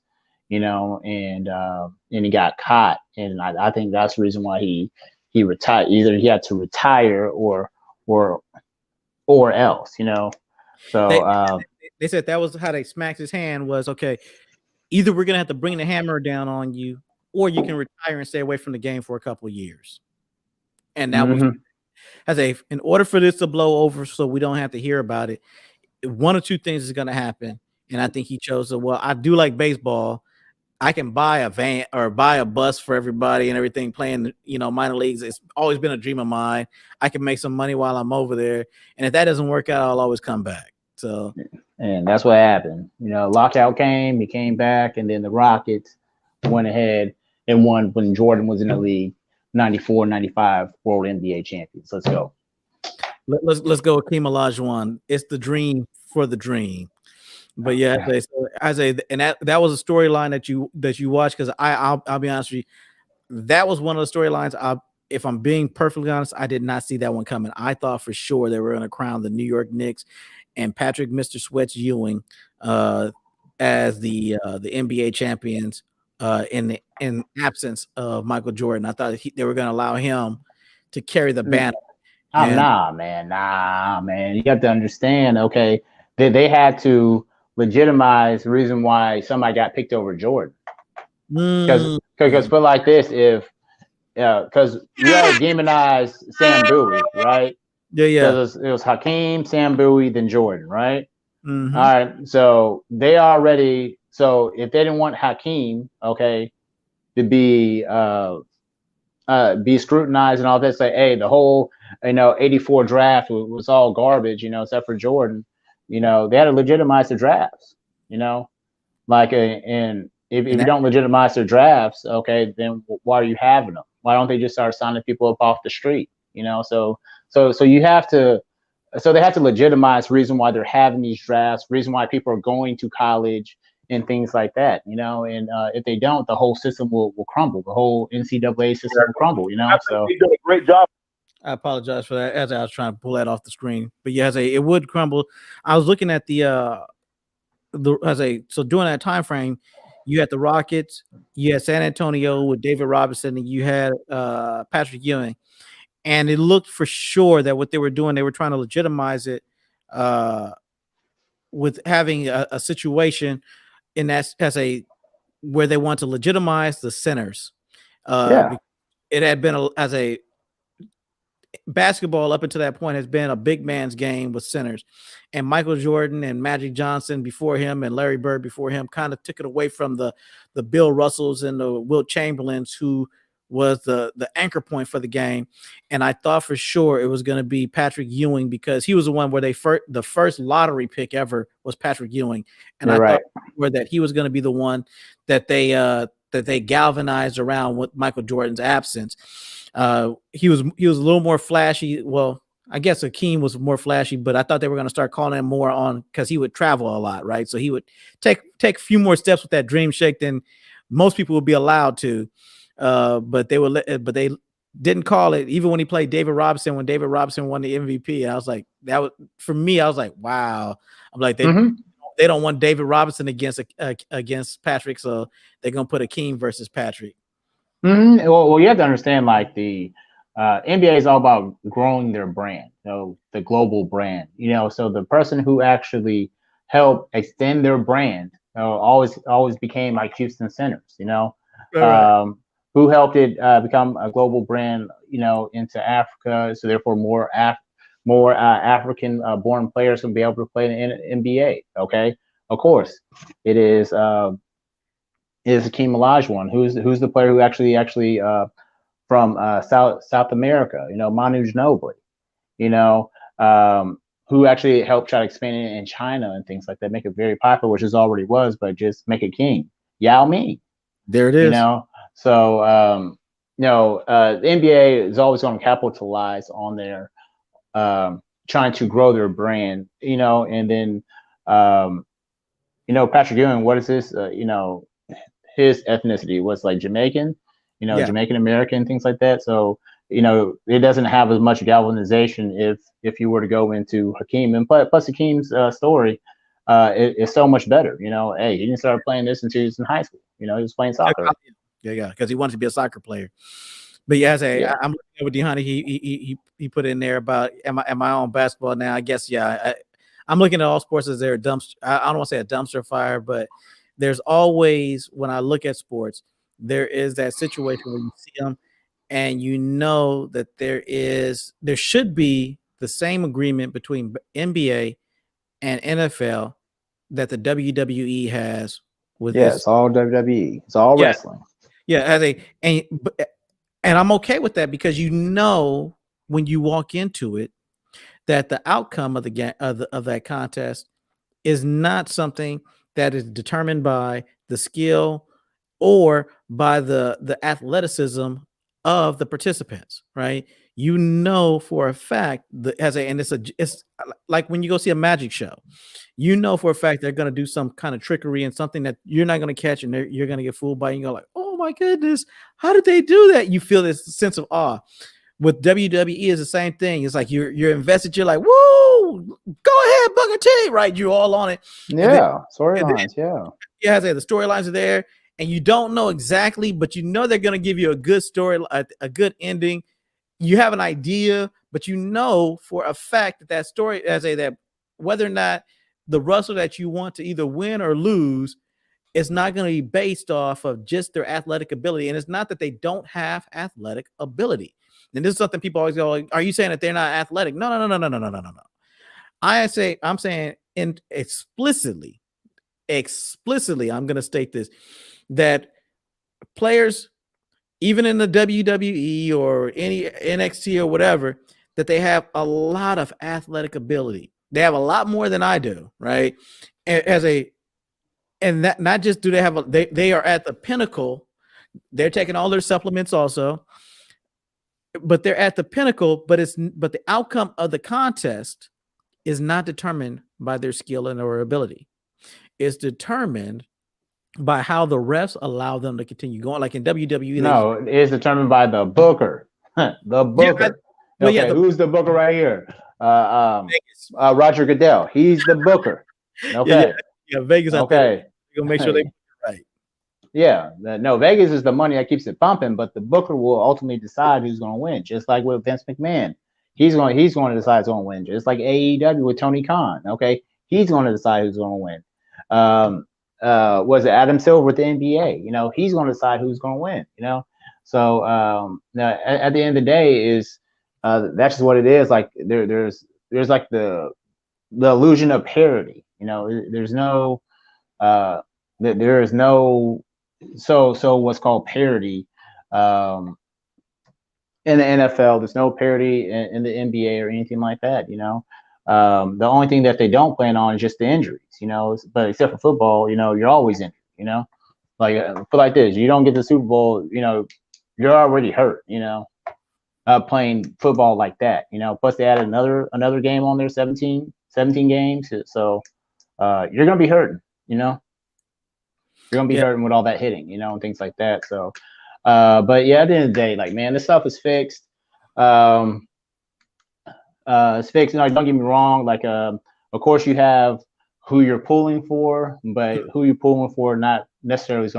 and he got caught, and I think that's the reason why he retired. Either he had to retire or else, So they said that was how they smacked his hand was, okay, either we're gonna have to bring the hammer down on you, or you can retire and stay away from the game for a couple of years. And that was in order for this to blow over so we don't have to hear about it, one or two things is going to happen. And I think he chose to, well, I do like baseball. I can buy a van or buy a bus for everybody and everything playing, minor leagues. It's always been a dream of mine. I can make some money while I'm over there. And if that doesn't work out, I'll always come back. So, and that's what happened. Lockout came, he came back, and then the Rockets went ahead and won when Jordan was in the league, 94, 95 World NBA champions. Let's go. Let's go with Hakeem Olajuwon. It's the dream for the dream. But yeah, and that was a storyline that you watched, because I'll be honest with you, that was one of the storylines. If I'm being perfectly honest, I did not see that one coming. I thought for sure they were going to crown the New York Knicks and Patrick Mr. Sweats Ewing as the NBA champions in absence of Michael Jordan. I thought they were going to allow him to carry the banner. Nah, man. You have to understand. Okay, they had to legitimize the reason why somebody got picked over Jordan. Because put like this, because you had to demonize Sam Bowie, right? Yeah. It was Hakeem, Sam Bowie, then Jordan, right? Mm-hmm. All right. So they already. So if they didn't want Hakeem, okay, to be scrutinized and all that, say, hey, the whole 84 draft was all garbage, except for Jordan. They had to legitimize the drafts. And if you don't legitimize their drafts, okay, then why are you having them? Why don't they just start signing people up off the street? So you have to. So they have to legitimize the reason why they're having these drafts, reason why people are going to college and things like that, and if they don't, the whole system will crumble. The whole NCAA system will crumble, So they did a great job. I apologize for that as I was trying to pull that off the screen. But yeah, it would crumble. I was looking at so during that time frame, you had the Rockets, you had San Antonio with David Robinson, and you had Patrick Ewing. And it looked for sure that what they were doing, they were trying to legitimize it with having a situation in that where they want to legitimize the centers. It had been as a basketball up until that point has been a big man's game with centers, and Michael Jordan and Magic Johnson before him and Larry Bird before him kind of took it away from the Bill Russells and the Wilt Chamberlains, who was the anchor point for the game. And I thought for sure it was going to be Patrick Ewing, because he was the one where the first lottery pick ever was Patrick Ewing. And thought that he was going to be the one that they galvanized around with Michael Jordan's absence. He was a little more flashy. Well, I guess Hakeem was more flashy, but I thought they were going to start calling him more on, because he would travel a lot, right? So he would take a few more steps with that dream shake than most people would be allowed to. But they didn't call it, even when he played David Robinson, when David Robinson won the MVP. I was like, that was, for me, I was like, wow. I'm like, they don't want David Robinson against Patrick, so they're gonna put Hakeem versus Patrick. Well, you have to understand, like, the NBA is all about growing their brand, the global brand. So the person who actually helped extend their brand always became like Houston Centers. Who helped it become a global brand, into Africa. So therefore, more African born players can be able to play in the NBA. Okay, of course, it is Hakeem Olajuwon, who's the player who actually from South America. Manu Ginobili. Who actually helped try to expand it in China and things like that, make it very popular, which it already was, but just make it king. Yao Ming. There it is. So, the NBA is always going to capitalize on their trying to grow their brand, and then, Patrick Ewing, what is this? His ethnicity was like Jamaican, Jamaican American, things like that. So, it doesn't have as much galvanization if you were to go into Hakeem. And plus Hakeem's story is so much better. Hey, he didn't start playing this until he was in high school. He was playing soccer. Yeah, because he wanted to be a soccer player. But I'm looking at what DeHoney he put in there about am I on basketball now? I guess I'm looking at all sports as they're a dumpster. I don't want to say a dumpster fire, but there's always, when I look at sports, there is that situation where you see them and that there should be the same agreement between NBA and NFL that the WWE has with Yeah, this. it's all WWE. It's all wrestling. Yeah, and I'm okay with that because when you walk into it that the outcome of the game of that contest is not something that is determined by the skill or by the athleticism of the participants, right? You know for a fact that it's like when you go see a magic show, you know for a fact they're going to do some kind of trickery and something that you're not going to catch, and you're going to get fooled by. And you go like, oh my goodness, how did they do that? You feel this sense of awe. With WWE is the same thing. It's like you're invested. You're like, whoa, go ahead, Booker T, right? You're all on it. Yeah, storylines. Yeah, the storylines are there, and you don't know exactly, but you know they're going to give you a good story, a good ending. You have an idea, but you know for a fact that story, that whether or not the wrestler that you want to either win or lose is not going to be based off of just their athletic ability. And it's not that they don't have athletic ability. And this is something people always go, like, are you saying that they're not athletic? No. I'm saying explicitly, I'm going to state this, that players, even in the WWE or any NXT or whatever, that they have a lot of athletic ability. They have a lot more than I do, right? And that not just do they have they are at the pinnacle. They're taking all their supplements also, but they're at the pinnacle. But the outcome of the contest is not determined by their skill and or ability. It's determined by how the refs allow them to continue going. Like in WWE, no, it is determined by the booker. The booker. Who's the booker right here? Roger Goodell. He's the booker. Okay. Yeah, Vegas. Okay. You'll make sure they right. Yeah. No, Vegas is the money that keeps it pumping, but the booker will ultimately decide who's going to win. Just like with Vince McMahon, he's going to decide who's going to win. Just like AEW with Tony Khan. Okay, he's going to decide who's going to win. Was it Adam Silver with the NBA? He's going to decide who's going to win. So at the end of the day, is that's just what it is. Like there's like the illusion of parity. There's no there is no so what's called parity in the NFL. There's no parity in the NBA or anything like that. The only thing that they don't plan on is just the injuries. But except for football, you're always injured. Like this, you don't get the Super Bowl, you're already hurt. Playing football like that. Plus they added another game on there, 17 games. So you're gonna be hurting. You're gonna be hurting with all that hitting, and things like that. So, but yeah, at the end of the day, like, man, this stuff is fixed. It's fixed. Don't get me wrong. Like, of course, you have who you're pulling for, but who you're pulling for not necessarily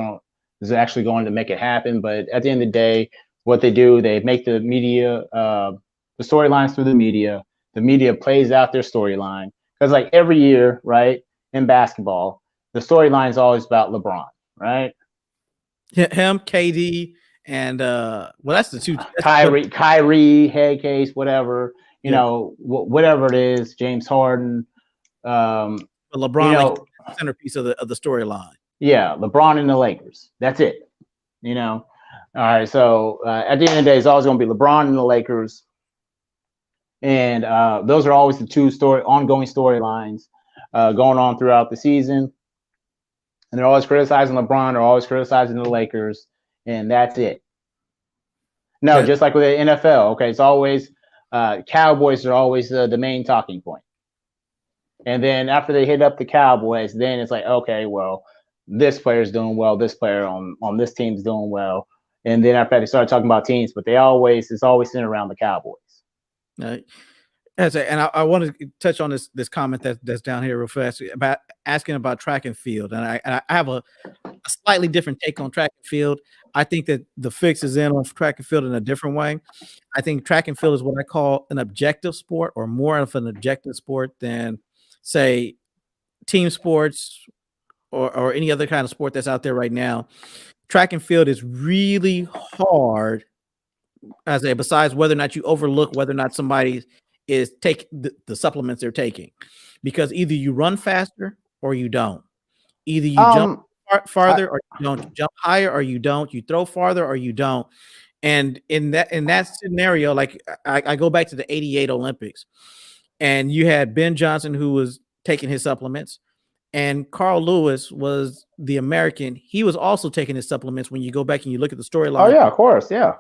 is actually going to make it happen. But at the end of the day, what they do, they make the media, the storylines through the media. The media plays out their storyline because, like, every year, right, in basketball, the storyline is always about LeBron, right? Him, KD, and that's the two. Kyrie, head case, whatever. Whatever it is, James Harden. LeBron, like centerpiece of the storyline. Yeah, LeBron and the Lakers. That's it. All right. So at the end of the day, it's always going to be LeBron and the Lakers, and those are always the two ongoing storylines going on throughout the season. And they're always criticizing LeBron. They're always criticizing the Lakers, and that's it. No, just like with the NFL. Okay, it's always Cowboys are always the main talking point. And then after they hit up the Cowboys, then it's like, okay, well, this player's doing well. This player on this team's doing well. And then after they start talking about teams, but it's always centered around the Cowboys. And I want to touch on this comment that's down here real fast about asking about track and field. And I have a slightly different take on track and field. I think that the fix is in on track and field in a different way. I think track and field is what I call an objective sport, or more of an objective sport than, say, team sports or any other kind of sport that's out there right now. Track and field is really hard, besides whether or not you overlook whether or not somebody is taking the supplements they're taking, because either you run faster or you don't. Either you jump farther or you don't. You jump higher or you don't. You throw farther or you don't. And in that scenario, like I go back to the '88 Olympics, and you had Ben Johnson who was taking his supplements, and Carl Lewis was the American. He was also taking his supplements. When you go back and you look at the storyline, oh yeah, of course, yeah.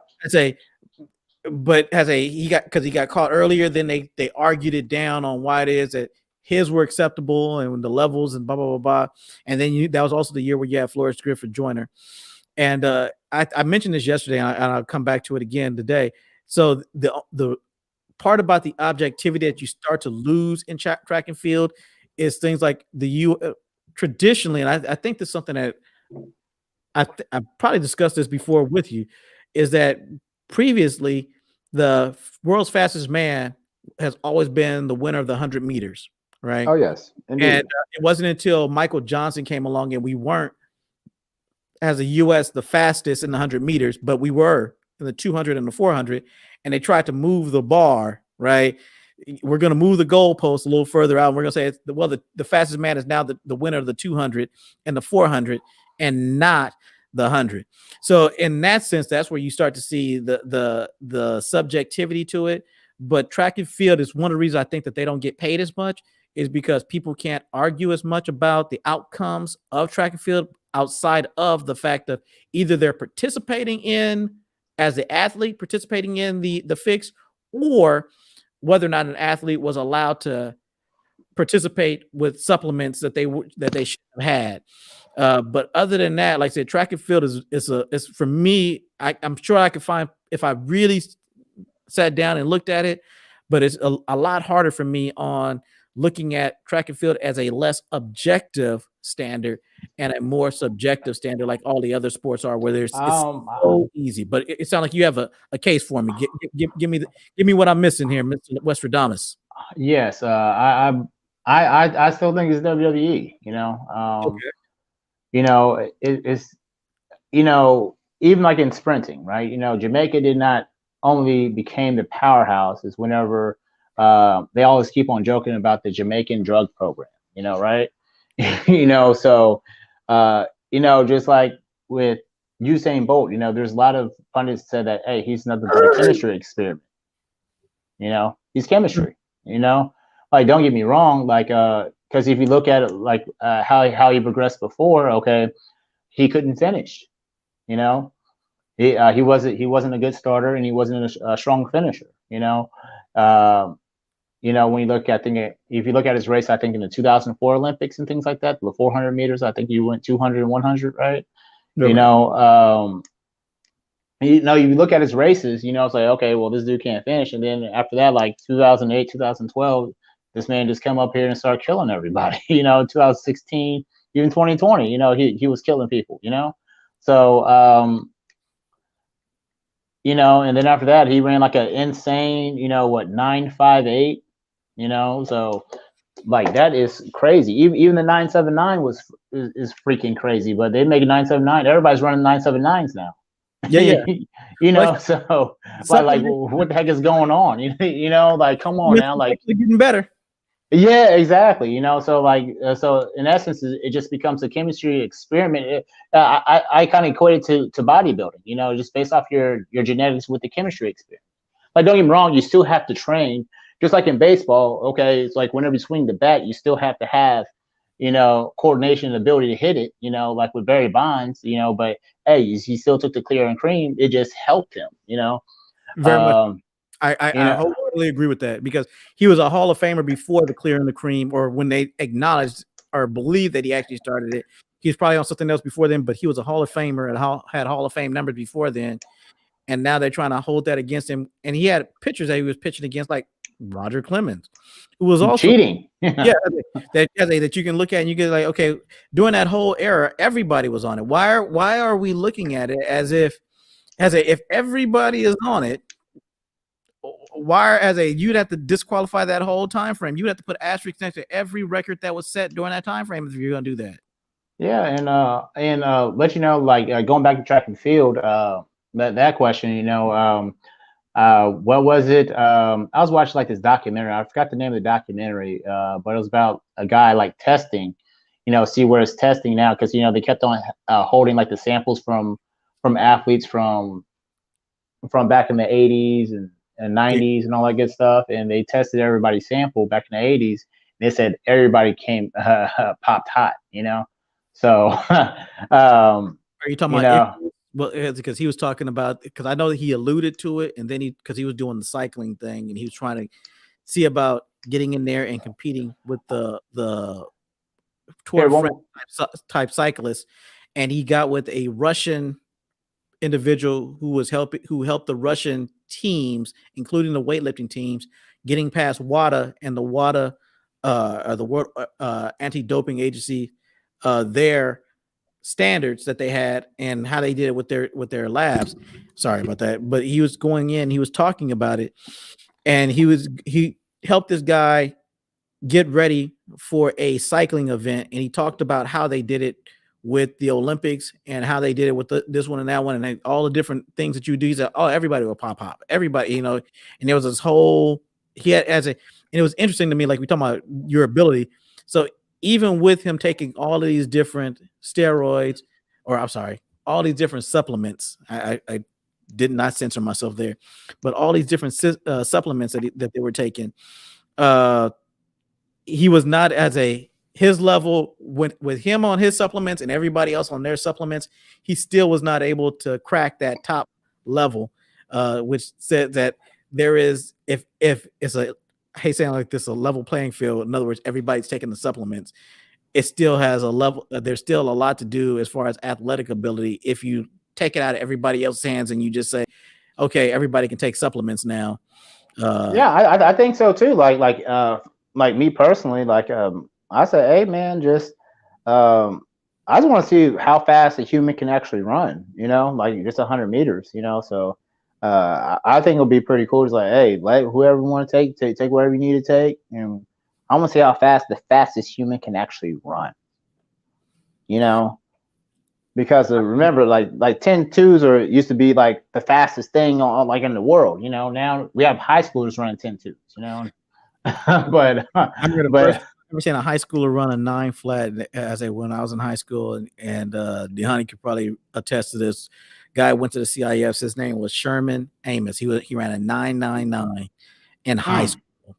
He got caught earlier. Then they argued it down on why it is that his were acceptable and the levels and blah blah blah blah. And then that was also the year where you had Flores Griffith Joyner. And I mentioned this yesterday, and I'll come back to it again today. So the part about the objectivity that you start to lose in track and field is things like traditionally, and I think this is something that I probably discussed this before with you, is that previously the world's fastest man has always been the winner of the 100 meters, right? Oh yes, indeed. And it wasn't until Michael Johnson came along and we weren't, as a U.S., the fastest in the 100 meters, but we were in the 200 and the 400, and they tried to move the bar, right? We're going to move the goalpost a little further out. And we're going to say, the fastest man is now the winner of the 200 and the 400 and not the 100. So in that sense, that's where you start to see the subjectivity to it. But track and field is one of the reasons I think that they don't get paid as much, is because people can't argue as much about the outcomes of track and field outside of the fact that either they're participating in, as the athlete participating in the fix, or whether or not an athlete was allowed to participate with supplements that they should have had. But other than that, like I said, track and field is for me. I'm sure I could find, if I really sat down and looked at it, but it's a lot harder for me on looking at track and field as a less objective standard and a more subjective standard, like all the other sports are, where it's so easy. But it sounds like you have a case for me. Give me what I'm missing here, Mr. Westradamus. Yes, I still think it's WWE. Okay. It's even like in sprinting, right? Jamaica did not only became the powerhouse is whenever they always keep on joking about the Jamaican drug program, right? So just like with Usain Bolt, there's a lot of pundits said that, hey, he's nothing but a chemistry experiment. He's chemistry. Like, don't get me wrong, like because if you look at it like how he progressed before, okay, he couldn't finish. He wasn't a good starter, and he wasn't a strong finisher. When you look at if you look at his race, I think in the 2004 Olympics and things like that, the 400 meters, I think you went 200 and 100, right? Okay. You look at his races, it's like, okay, well, this dude can't finish. And then after that, like 2008, 2012, this man just come up here and start killing everybody. 2016, even 2020, he was killing people. So and then after that, he ran like an insane, 9.58. So like that is crazy. Even the 9.79 is freaking crazy. But they make 9.79. Everybody's running 9.79s now. Yeah. So like what the heck is going on? Like, come on now, like getting better. Yeah, exactly. So like so in essence, it just becomes a chemistry experiment. I kind of equate it to bodybuilding. Just based off your genetics with the chemistry experiment. Like, don't get me wrong, you still have to train. Just like in baseball, okay, it's like whenever you swing the bat, you still have to have, coordination and ability to hit it, like with Barry Bonds, but hey, he still took the clear and cream. It just helped him, Very much. I wholeheartedly agree with that, because he was a Hall of Famer before the clear and the cream, or when they acknowledged or believed that he actually started it. He was probably on something else before then, but he was a Hall of Famer and had Hall of Fame numbers before then. And now they're trying to hold that against him. And he had pitchers that he was pitching against, like Roger Clemens, who was also cheating. that you can look at and you get like, okay, during that whole era, everybody was on it. Why are we looking at it as if everybody is on it? You'd have to disqualify that whole time frame. You'd have to put asterisks next to every record that was set during that time frame if you're gonna do that. Yeah, and let you know, like going back to track and field, that question, what was it? I was watching like this documentary. I forgot the name of the documentary, but it was about a guy like testing, see where it's testing now, because they kept on holding like the samples from athletes from back in the 80s and 90s and all that good stuff, and they tested everybody's sample back in the 80s. They said everybody came popped hot, So, Are you talking about? know, Well, because he was talking about, because I know that he alluded to it, and then because he was doing the cycling thing, and he was trying to see about getting in there and competing with the Tour de France type cyclists, and he got with a Russian individual who helped the Russian teams, including the weightlifting teams, getting past WADA and the WADA, the World Anti-Doping Agency, their standards that they had and how they did it with their labs. Sorry about that, but he was going in, he was talking about it, and he helped this guy get ready for a cycling event, and he talked about how they did it with the Olympics and how they did it with this one and that one, and all the different things that you do. He said, "Oh, everybody will pop, everybody," and there was this whole and it was interesting to me, like we talking about your ability. So even with him taking all of these different steroids, or I'm sorry, all these different supplements, I did not censor myself there, but all these different supplements that they were taking, he was not his level with him on his supplements and everybody else on their supplements. He still was not able to crack that top level, which said that there is, if it's I hate saying like this, a level playing field. In other words, everybody's taking the supplements. It still has a level. There's still a lot to do as far as athletic ability. If you take it out of everybody else's hands and you just say, okay, everybody can take supplements now. Yeah, I think so too. Like me personally, I say, hey man, just I just want to see how fast a human can actually run. Like just 100 meters. So I think it'll be pretty cool. It's like, hey, let whoever you want to take whatever you need to take, and I want to see how fast the fastest human can actually run. Because remember, like 10.2s used to be like the fastest thing on like in the world. Now we have high schoolers running 10.2s. But I remember seeing a high schooler run a 9 flat when I was in high school, and DeHoney could probably attest to this. Guy went to the CIFs. His name was Sherman Amos. He ran a 9.99 in high school,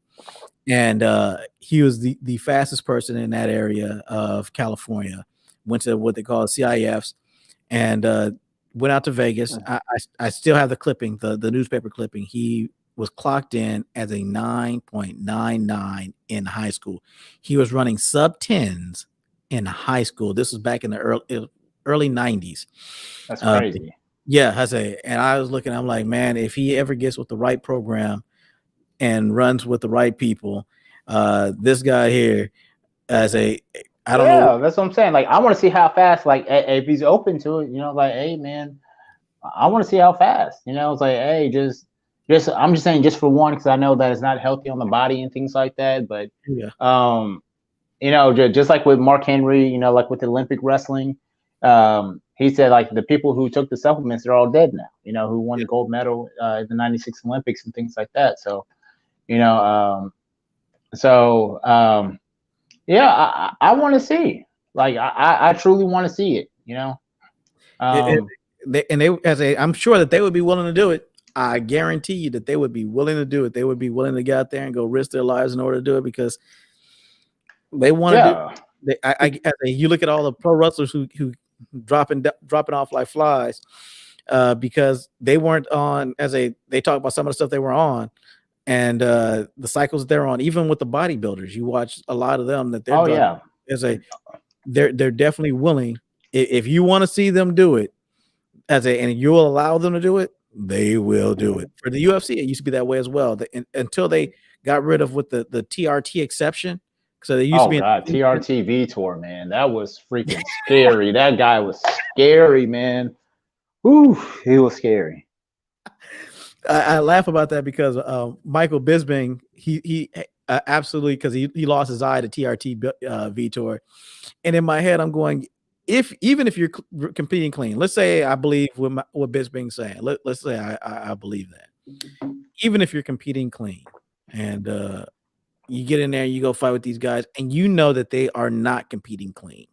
and he was the fastest person in that area of California. Went to what they call CIFs, and went out to Vegas. I still have the clipping, the newspaper clipping. He was clocked in as a 9.99 in high school. He was running sub 10s in high school. This was back in the early 90s. That's crazy. Yeah, and I was looking, I'm like, man, if he ever gets with the right program and runs with the right people, this guy here I don't know. That's what I'm saying. Like, I want to see how fast, like, if he's open to it, like, hey man, I want to see how fast, it's like, hey, just I'm just saying, just for one, because I know that it's not healthy on the body and things like that. But just like with Mark Henry, like with Olympic wrestling, he said like the people who took the supplements, they're all dead now. Who won the gold medal in the '96 Olympics and things like that. So, yeah, I want to see. Like, I truly want to see it. I'm sure that they would be willing to do it. I guarantee you that they would be willing to do it. They would be willing to get out there and go risk their lives in order to do it, because they want to do it. You look at all the pro wrestlers who dropping off like flies because they weren't on, they talk about some of the stuff they were on, and the cycles they're on. Even with the bodybuilders, you watch a lot of them that they're they're definitely willing. If you want to see them do it and you'll allow them to do it, they will do it. For the UFC, it used to be that way as well. Until they got rid of with the TRT exception. So they used to be TRT Vitor, man. That was freaking scary. That guy was scary, man. Ooh, he was scary. I laugh about that because Michael Bisping, he absolutely, because he lost his eye to TRT Vitor, and in my head I'm going, even if you're competing clean, let's say I believe what Bisping's saying, let's say I believe that, even if you're competing clean and you get in there, you go fight with these guys, and you know that they are not competing clean,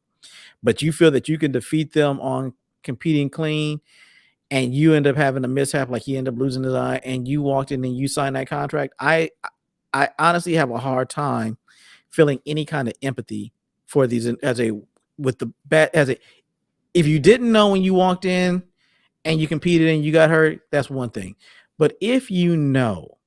but you feel that you can defeat them on competing clean, and you end up having a mishap, like he ended up losing his eye, and you walked in and you signed that contract. I honestly have a hard time feeling any kind of empathy for these if you didn't know when you walked in and you competed and you got hurt, that's one thing. But if you know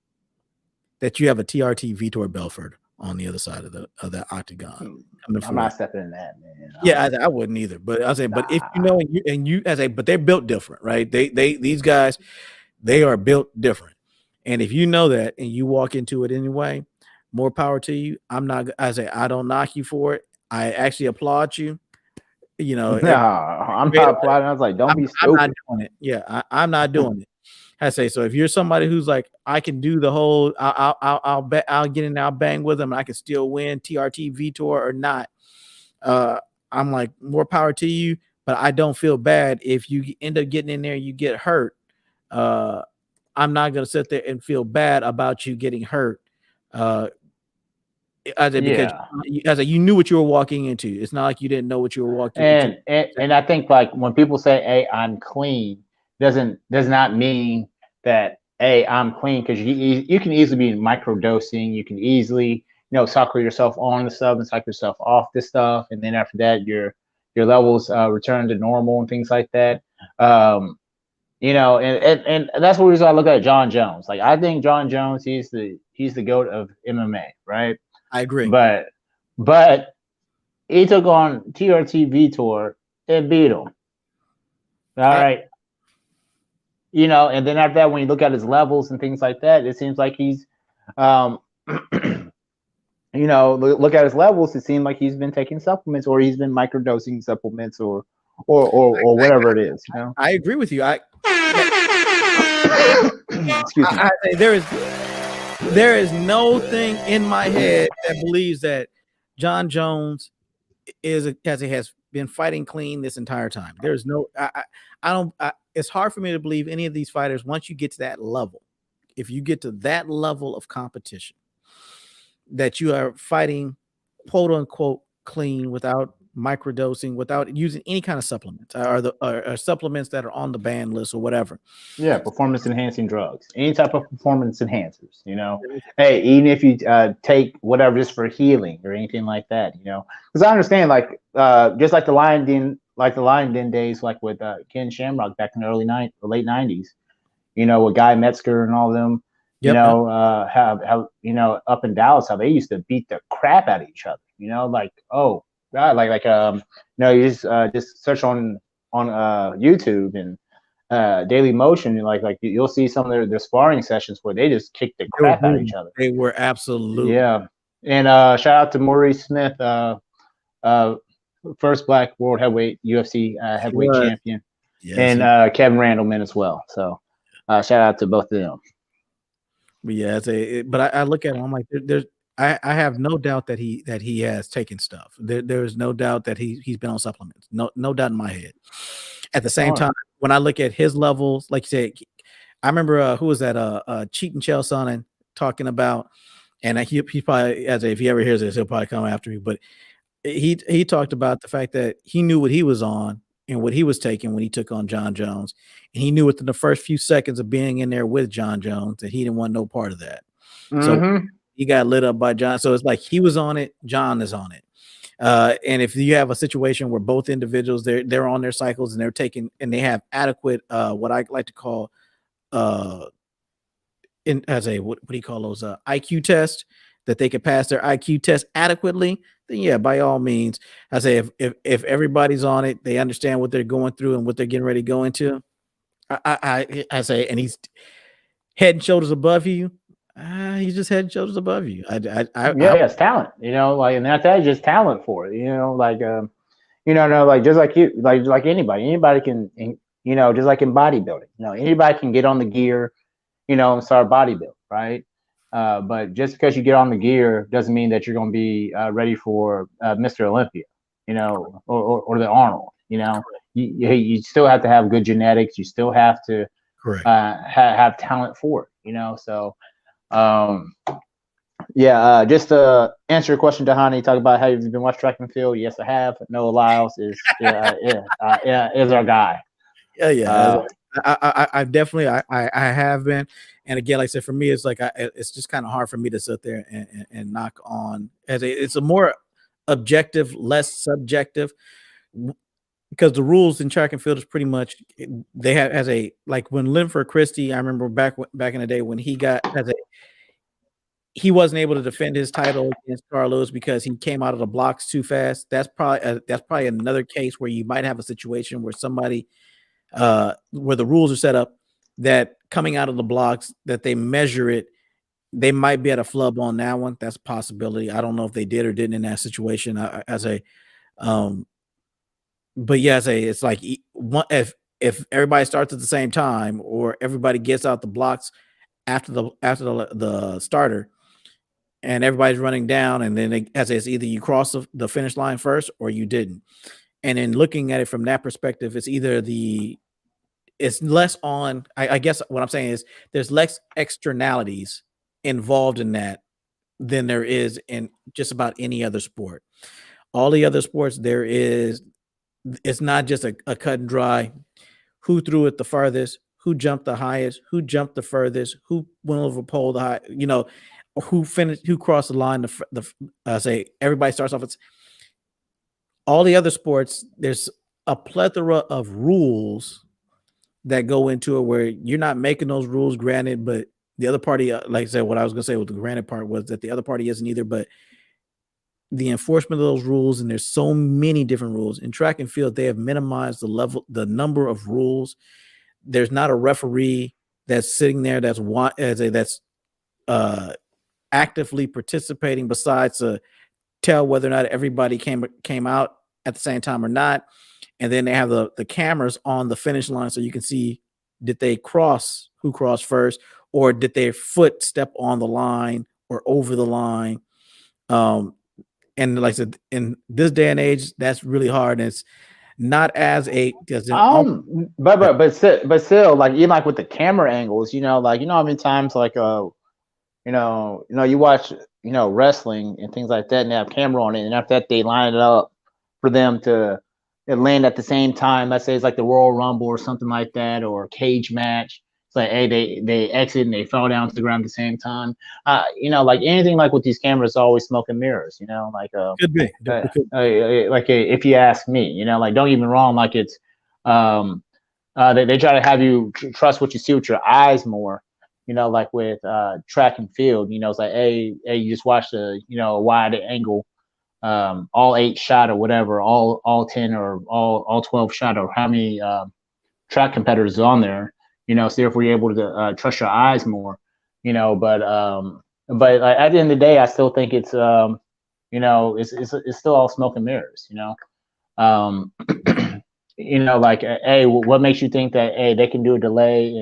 that you have a TRT Vitor Belfort on the other side of the octagon, I'm not stepping in that, man. Yeah, I wouldn't either. But I say, but if you know, but they're built different, right? These guys, they are built different. And if you know that and you walk into it anyway, more power to you. I don't knock you for it. I actually applaud you. You know, no, I'm not applauding. I was like, don't be stupid. I'm not doing it. Yeah, I'm not doing it. I say, so if you're somebody who's like, I can do the whole, I'll get in there, I'll bang with them, and I can still win TRT Vitor or not. I'm like, more power to you, but I don't feel bad if you end up getting in there and you get hurt. I'm not gonna sit there and feel bad about you getting hurt. Because you knew what you were walking into. It's not like you didn't know what you were walking into. And I think, like, when people say, "Hey, I'm clean," does not mean that, "Hey, I'm clean," because you can easily be microdosing. You can easily, cycle yourself on the stuff and cycle yourself off this stuff, and then after that, your levels return to normal and things like that. And that's what reason I look at John Jones. Like, I think John Jones, he's the GOAT of MMA, right? I agree. But he took on TRT Vitor and beat him. All right. And then after that, when you look at his levels and things like that, it seems like he's, look at his levels. It seems like he's been taking supplements, or he's been microdosing supplements, or whatever it is. I agree with you. Excuse me. There is no thing in my head that believes that John Jones has been fighting clean this entire time. There's no, it's hard for me to believe any of these fighters, once you get to that level, if you get to that level of competition, that you are fighting quote unquote clean without microdosing, without using any kind of supplements or supplements that are on the ban list or whatever. Yeah, performance enhancing drugs, any type of performance enhancers. Hey, even if you take whatever just for healing or anything like that, because I understand, like, just like the Lion Den days, like with Ken Shamrock back in the late 90s, with Guy Metzger and all of them. Have up in Dallas, how they used to beat the crap out of each other. Like, oh God, you just search on YouTube and Daily Motion, and like you'll see some of their sparring sessions where they just kick the crap out of each other. They were absolutely, yeah. And shout out to Maurice Smith, first Black World Heavyweight UFC heavyweight champion, and Kevin Randleman as well. So shout out to both of them. But yeah, but I look at him, I'm like, I have no doubt that he has taken stuff. There is no doubt that he's been on supplements. No doubt in my head. At the same time, when I look at his levels, like you said, I remember who was that Cheating Chael Sonnen talking about, and he probably, if he ever hears this, he'll probably come after me. But he talked about the fact that he knew what he was on and what he was taking when he took on John Jones, and he knew within the first few seconds of being in there with John Jones that he didn't want no part of that. So he got lit up by John. So it's like he was on it, John is on it. And if you have a situation where both individuals, they're on their cycles and they're taking, and they have adequate what I like to call what do you call those IQ tests, that they could pass their IQ test adequately, then yeah, by all means, I say if everybody's on it, they understand what they're going through and what they're getting ready to go into. I say, and he's head and shoulders above you. He's just head and shoulders above you. It's talent, and that's just talent for it, like just like you, like anybody can, just like in bodybuilding, anybody can get on the gear, and start bodybuilding, right? But just because you get on the gear doesn't mean that you're going to be ready for Mr. Olympia, or the Arnold. You still have to have good genetics. You still have to Correct. have talent for it, you know. So just to answer your question, Dahani, talk about how you've been watching track and field. Yes, I have. Noah Lyles is is our guy. I definitely I have been, and again, like I said, for me, it's like it's just kind of hard for me to sit there and knock on it's a more objective, less subjective, because the rules in track and field is pretty much they have as a like when Linford Christie, I remember back in the day when he wasn't able to defend his title against Carl Lewis because he came out of the blocks too fast. That's probably another case where you might have a situation where somebody where the rules are set up that coming out of the blocks that they measure it, they might be at a flub on that one. That's a possibility. I don't know if they did or didn't in that situation but yeah, it's like if everybody starts at the same time or everybody gets out the blocks after the starter and everybody's running down, and then it's either you cross the finish line first or you didn't. And then looking at it from that perspective, it's either it's less on, I guess what I'm saying is there's less externalities involved in that than there is in just about any other sport. All the other sports, it's not just a cut and dry, who threw it the farthest, who jumped the highest, who jumped the furthest, who went over pole the high, who finished, who crossed the line. Say everybody starts off. It's all the other sports. There's a plethora of rules that go into it where you're not making those rules. Granted, but the other party, like I said, what I was going to say with the granted part was that the other party isn't either. But the enforcement of those rules, and there's so many different rules in track and field. They have minimized the number of rules. There's not a referee that's sitting there that's actively participating besides to tell whether or not everybody came out at the same time or not. And then they have the cameras on the finish line so you can see, did they cross, who crossed first, or did their foot step on the line or over the line? And like I said, in this day and age, that's really hard. And it's not as but still, like even like with the camera angles, like how many times like you watch wrestling and things like that, and they have camera on it, and after that they line it up for them to land at the same time. Let's say it's like the Royal Rumble or something like that, or a cage match. It's like, hey, they exit and they fell down to the ground at the same time. Like anything like with these cameras, always smoke and mirrors. Like could be like if you ask me, like don't get me wrong, like it's they try to have you trust what you see with your eyes more. Like with track and field, it's like, hey, you just watch the wide angle, all 8 shot or whatever, all 10 or all 12 shot, or how many track competitors are on there. So therefore you're able to trust your eyes more, but like, at the end of the day, I still think it's, it's still all smoke and mirrors, like, hey, what makes you think that, hey, they can do a delay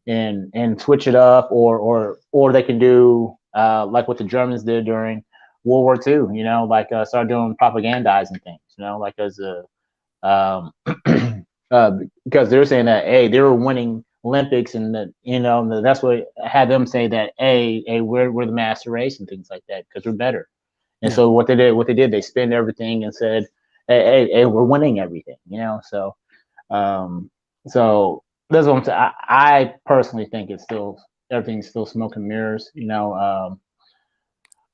and switch it up, or they can do like what the Germans did during World War II, like start doing propagandizing things, like as because they're saying that, hey, they were winning Olympics, and that that's what had them say that, hey, we're the master race and things like that because we're better. And so what they did, they spin everything and said, hey, we're winning everything, So that's what I'm saying. I personally think everything's still smoke and mirrors.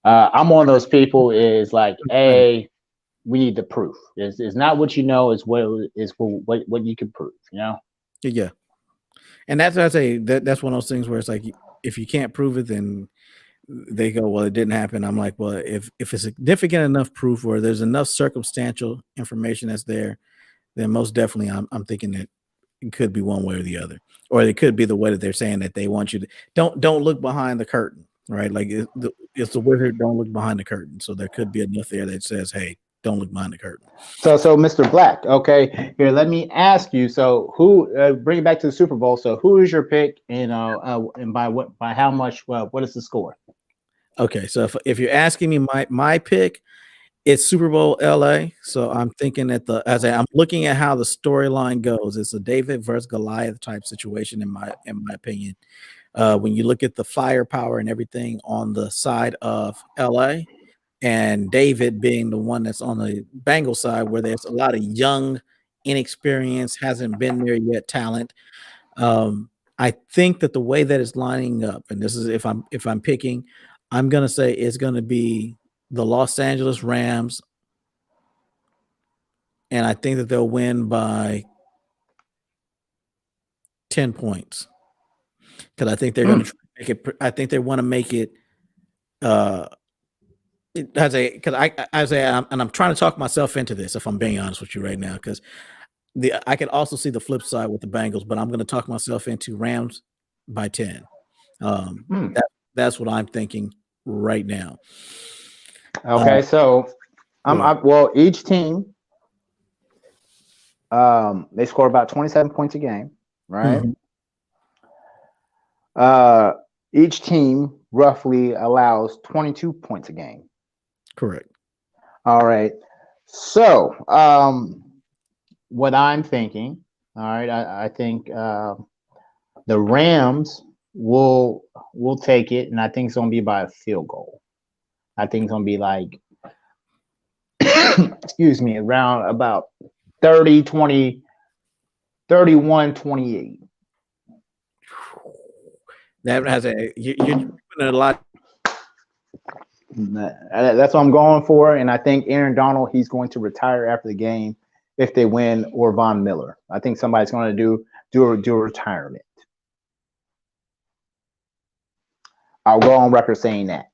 I'm one of those people is like, hey, we need the proof. It's not what you know, it's what you can prove, Yeah. And that's what I say, that's one of those things where it's like, if you can't prove it, then they go, well, it didn't happen. I'm like, well, if it's significant enough proof or there's enough circumstantial information that's there, then most definitely I'm thinking that it could be one way or the other, or it could be the way that they're saying that they want you to don't look behind the curtain, right? Like it's the wizard, don't look behind the curtain. So there could be enough there that says, hey, don't look behind the curtain. So Mr. Black, okay, here, let me ask you. So who bring it back to the Super Bowl? So who is your pick, and by how much? What is the score? Okay, so if you're asking me my pick, It's Super Bowl LA, so I'm thinking I'm looking at how the storyline goes. It's a David versus Goliath type situation, in my opinion. When you look at the firepower and everything on the side of LA, and David being the one that's on the Bengal side, where there's a lot of young, inexperienced, hasn't been there yet talent. I think that the way that it's lining up, and this is if I'm picking, I'm gonna say it's gonna be the Los Angeles Rams, and I think that they'll win by 10 points because I think they're going to make it. I think they want to make it. I'm trying to talk myself into this. If I'm being honest with you right now, because I can also see the flip side with the Bengals, but I'm going to talk myself into Rams by 10. That's what I'm thinking right now. Okay, so well, each team they score about 27 points a game, right? Mm-hmm. Each team roughly allows 22 points a game. Correct. All right. So, what I'm thinking, all right, I think the Rams will take it, and I think it's going to be by a field goal. I think it's going to be like, excuse me, around about 30, 20, 31, 28. That has you're putting a lot. That's what I'm going for, and I think Aaron Donald, he's going to retire after the game if they win, or Von Miller. I think somebody's going to do a retirement. I'll go on record saying that.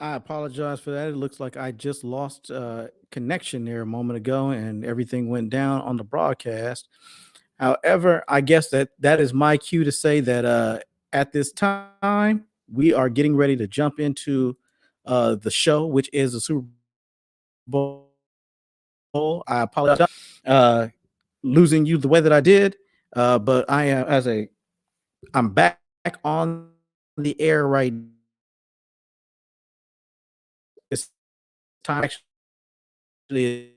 I apologize for that. It looks like I just lost connection there a moment ago, and everything went down on the broadcast. However, I guess that is my cue to say that at this time we are getting ready to jump into the show, which is the Super Bowl. I apologize losing you the way that I did, but I am I'm back on the air right now. It's time be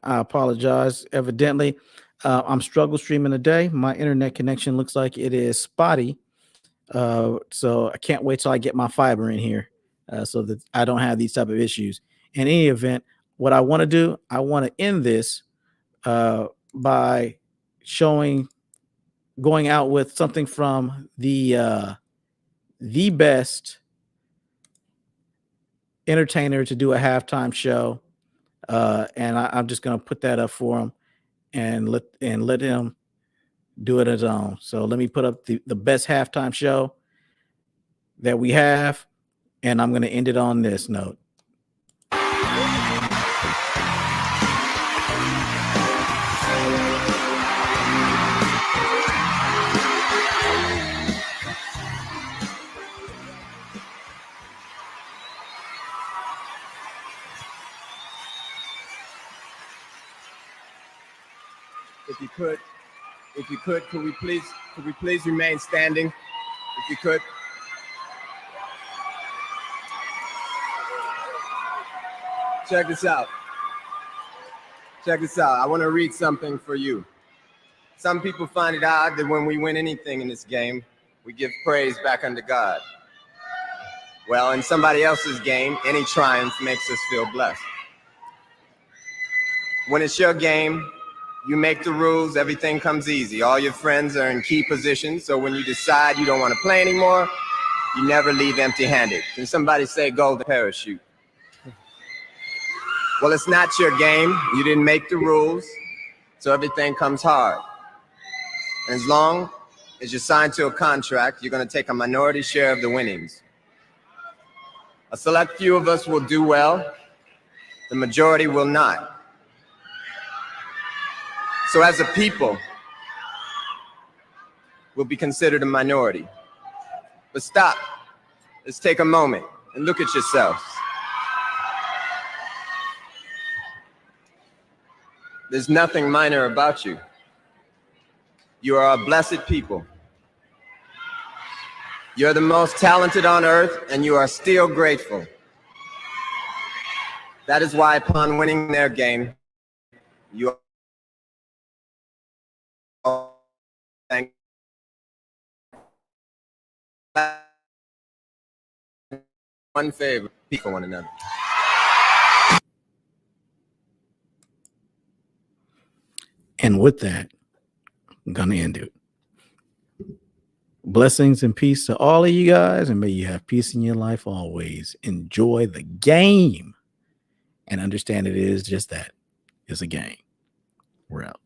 I apologize. Evidently, I'm struggle streaming today. My internet connection looks like it is spotty. So I can't wait till I get my fiber in here so that I don't have these type of issues. In any event, what I want to do, I want to end this by going out with something from the best entertainer to do a halftime show. And I'm just going to put that up for him and let him do it his own. So let me put up the best halftime show that we have, and I'm going to end it on this note. If you could we please remain standing? If you could. Check this out. I want to read something for you. Some people find it odd that when we win anything in this game, we give praise back unto God. Well, in somebody else's game, any triumph makes us feel blessed. When it's your game, you make the rules, everything comes easy. All your friends are in key positions, so when you decide you don't want to play anymore, you never leave empty-handed. Can somebody say golden parachute? Well, it's not your game. You didn't make the rules, so everything comes hard. And as long as you're signed to a contract, you're going to take a minority share of the winnings. A select few of us will do well. The majority will not. So as a people, we'll be considered a minority. But stop. Let's take a moment and look at yourselves. There's nothing minor about you. You are a blessed people. You're the most talented on earth, and you are still grateful. That is why upon winning their game, you thank one favor, people one another. And with that, I'm gonna end it. Blessings and peace to all of you guys, and may you have peace in your life always. Enjoy the game and understand it is just that. It's a game. We're out.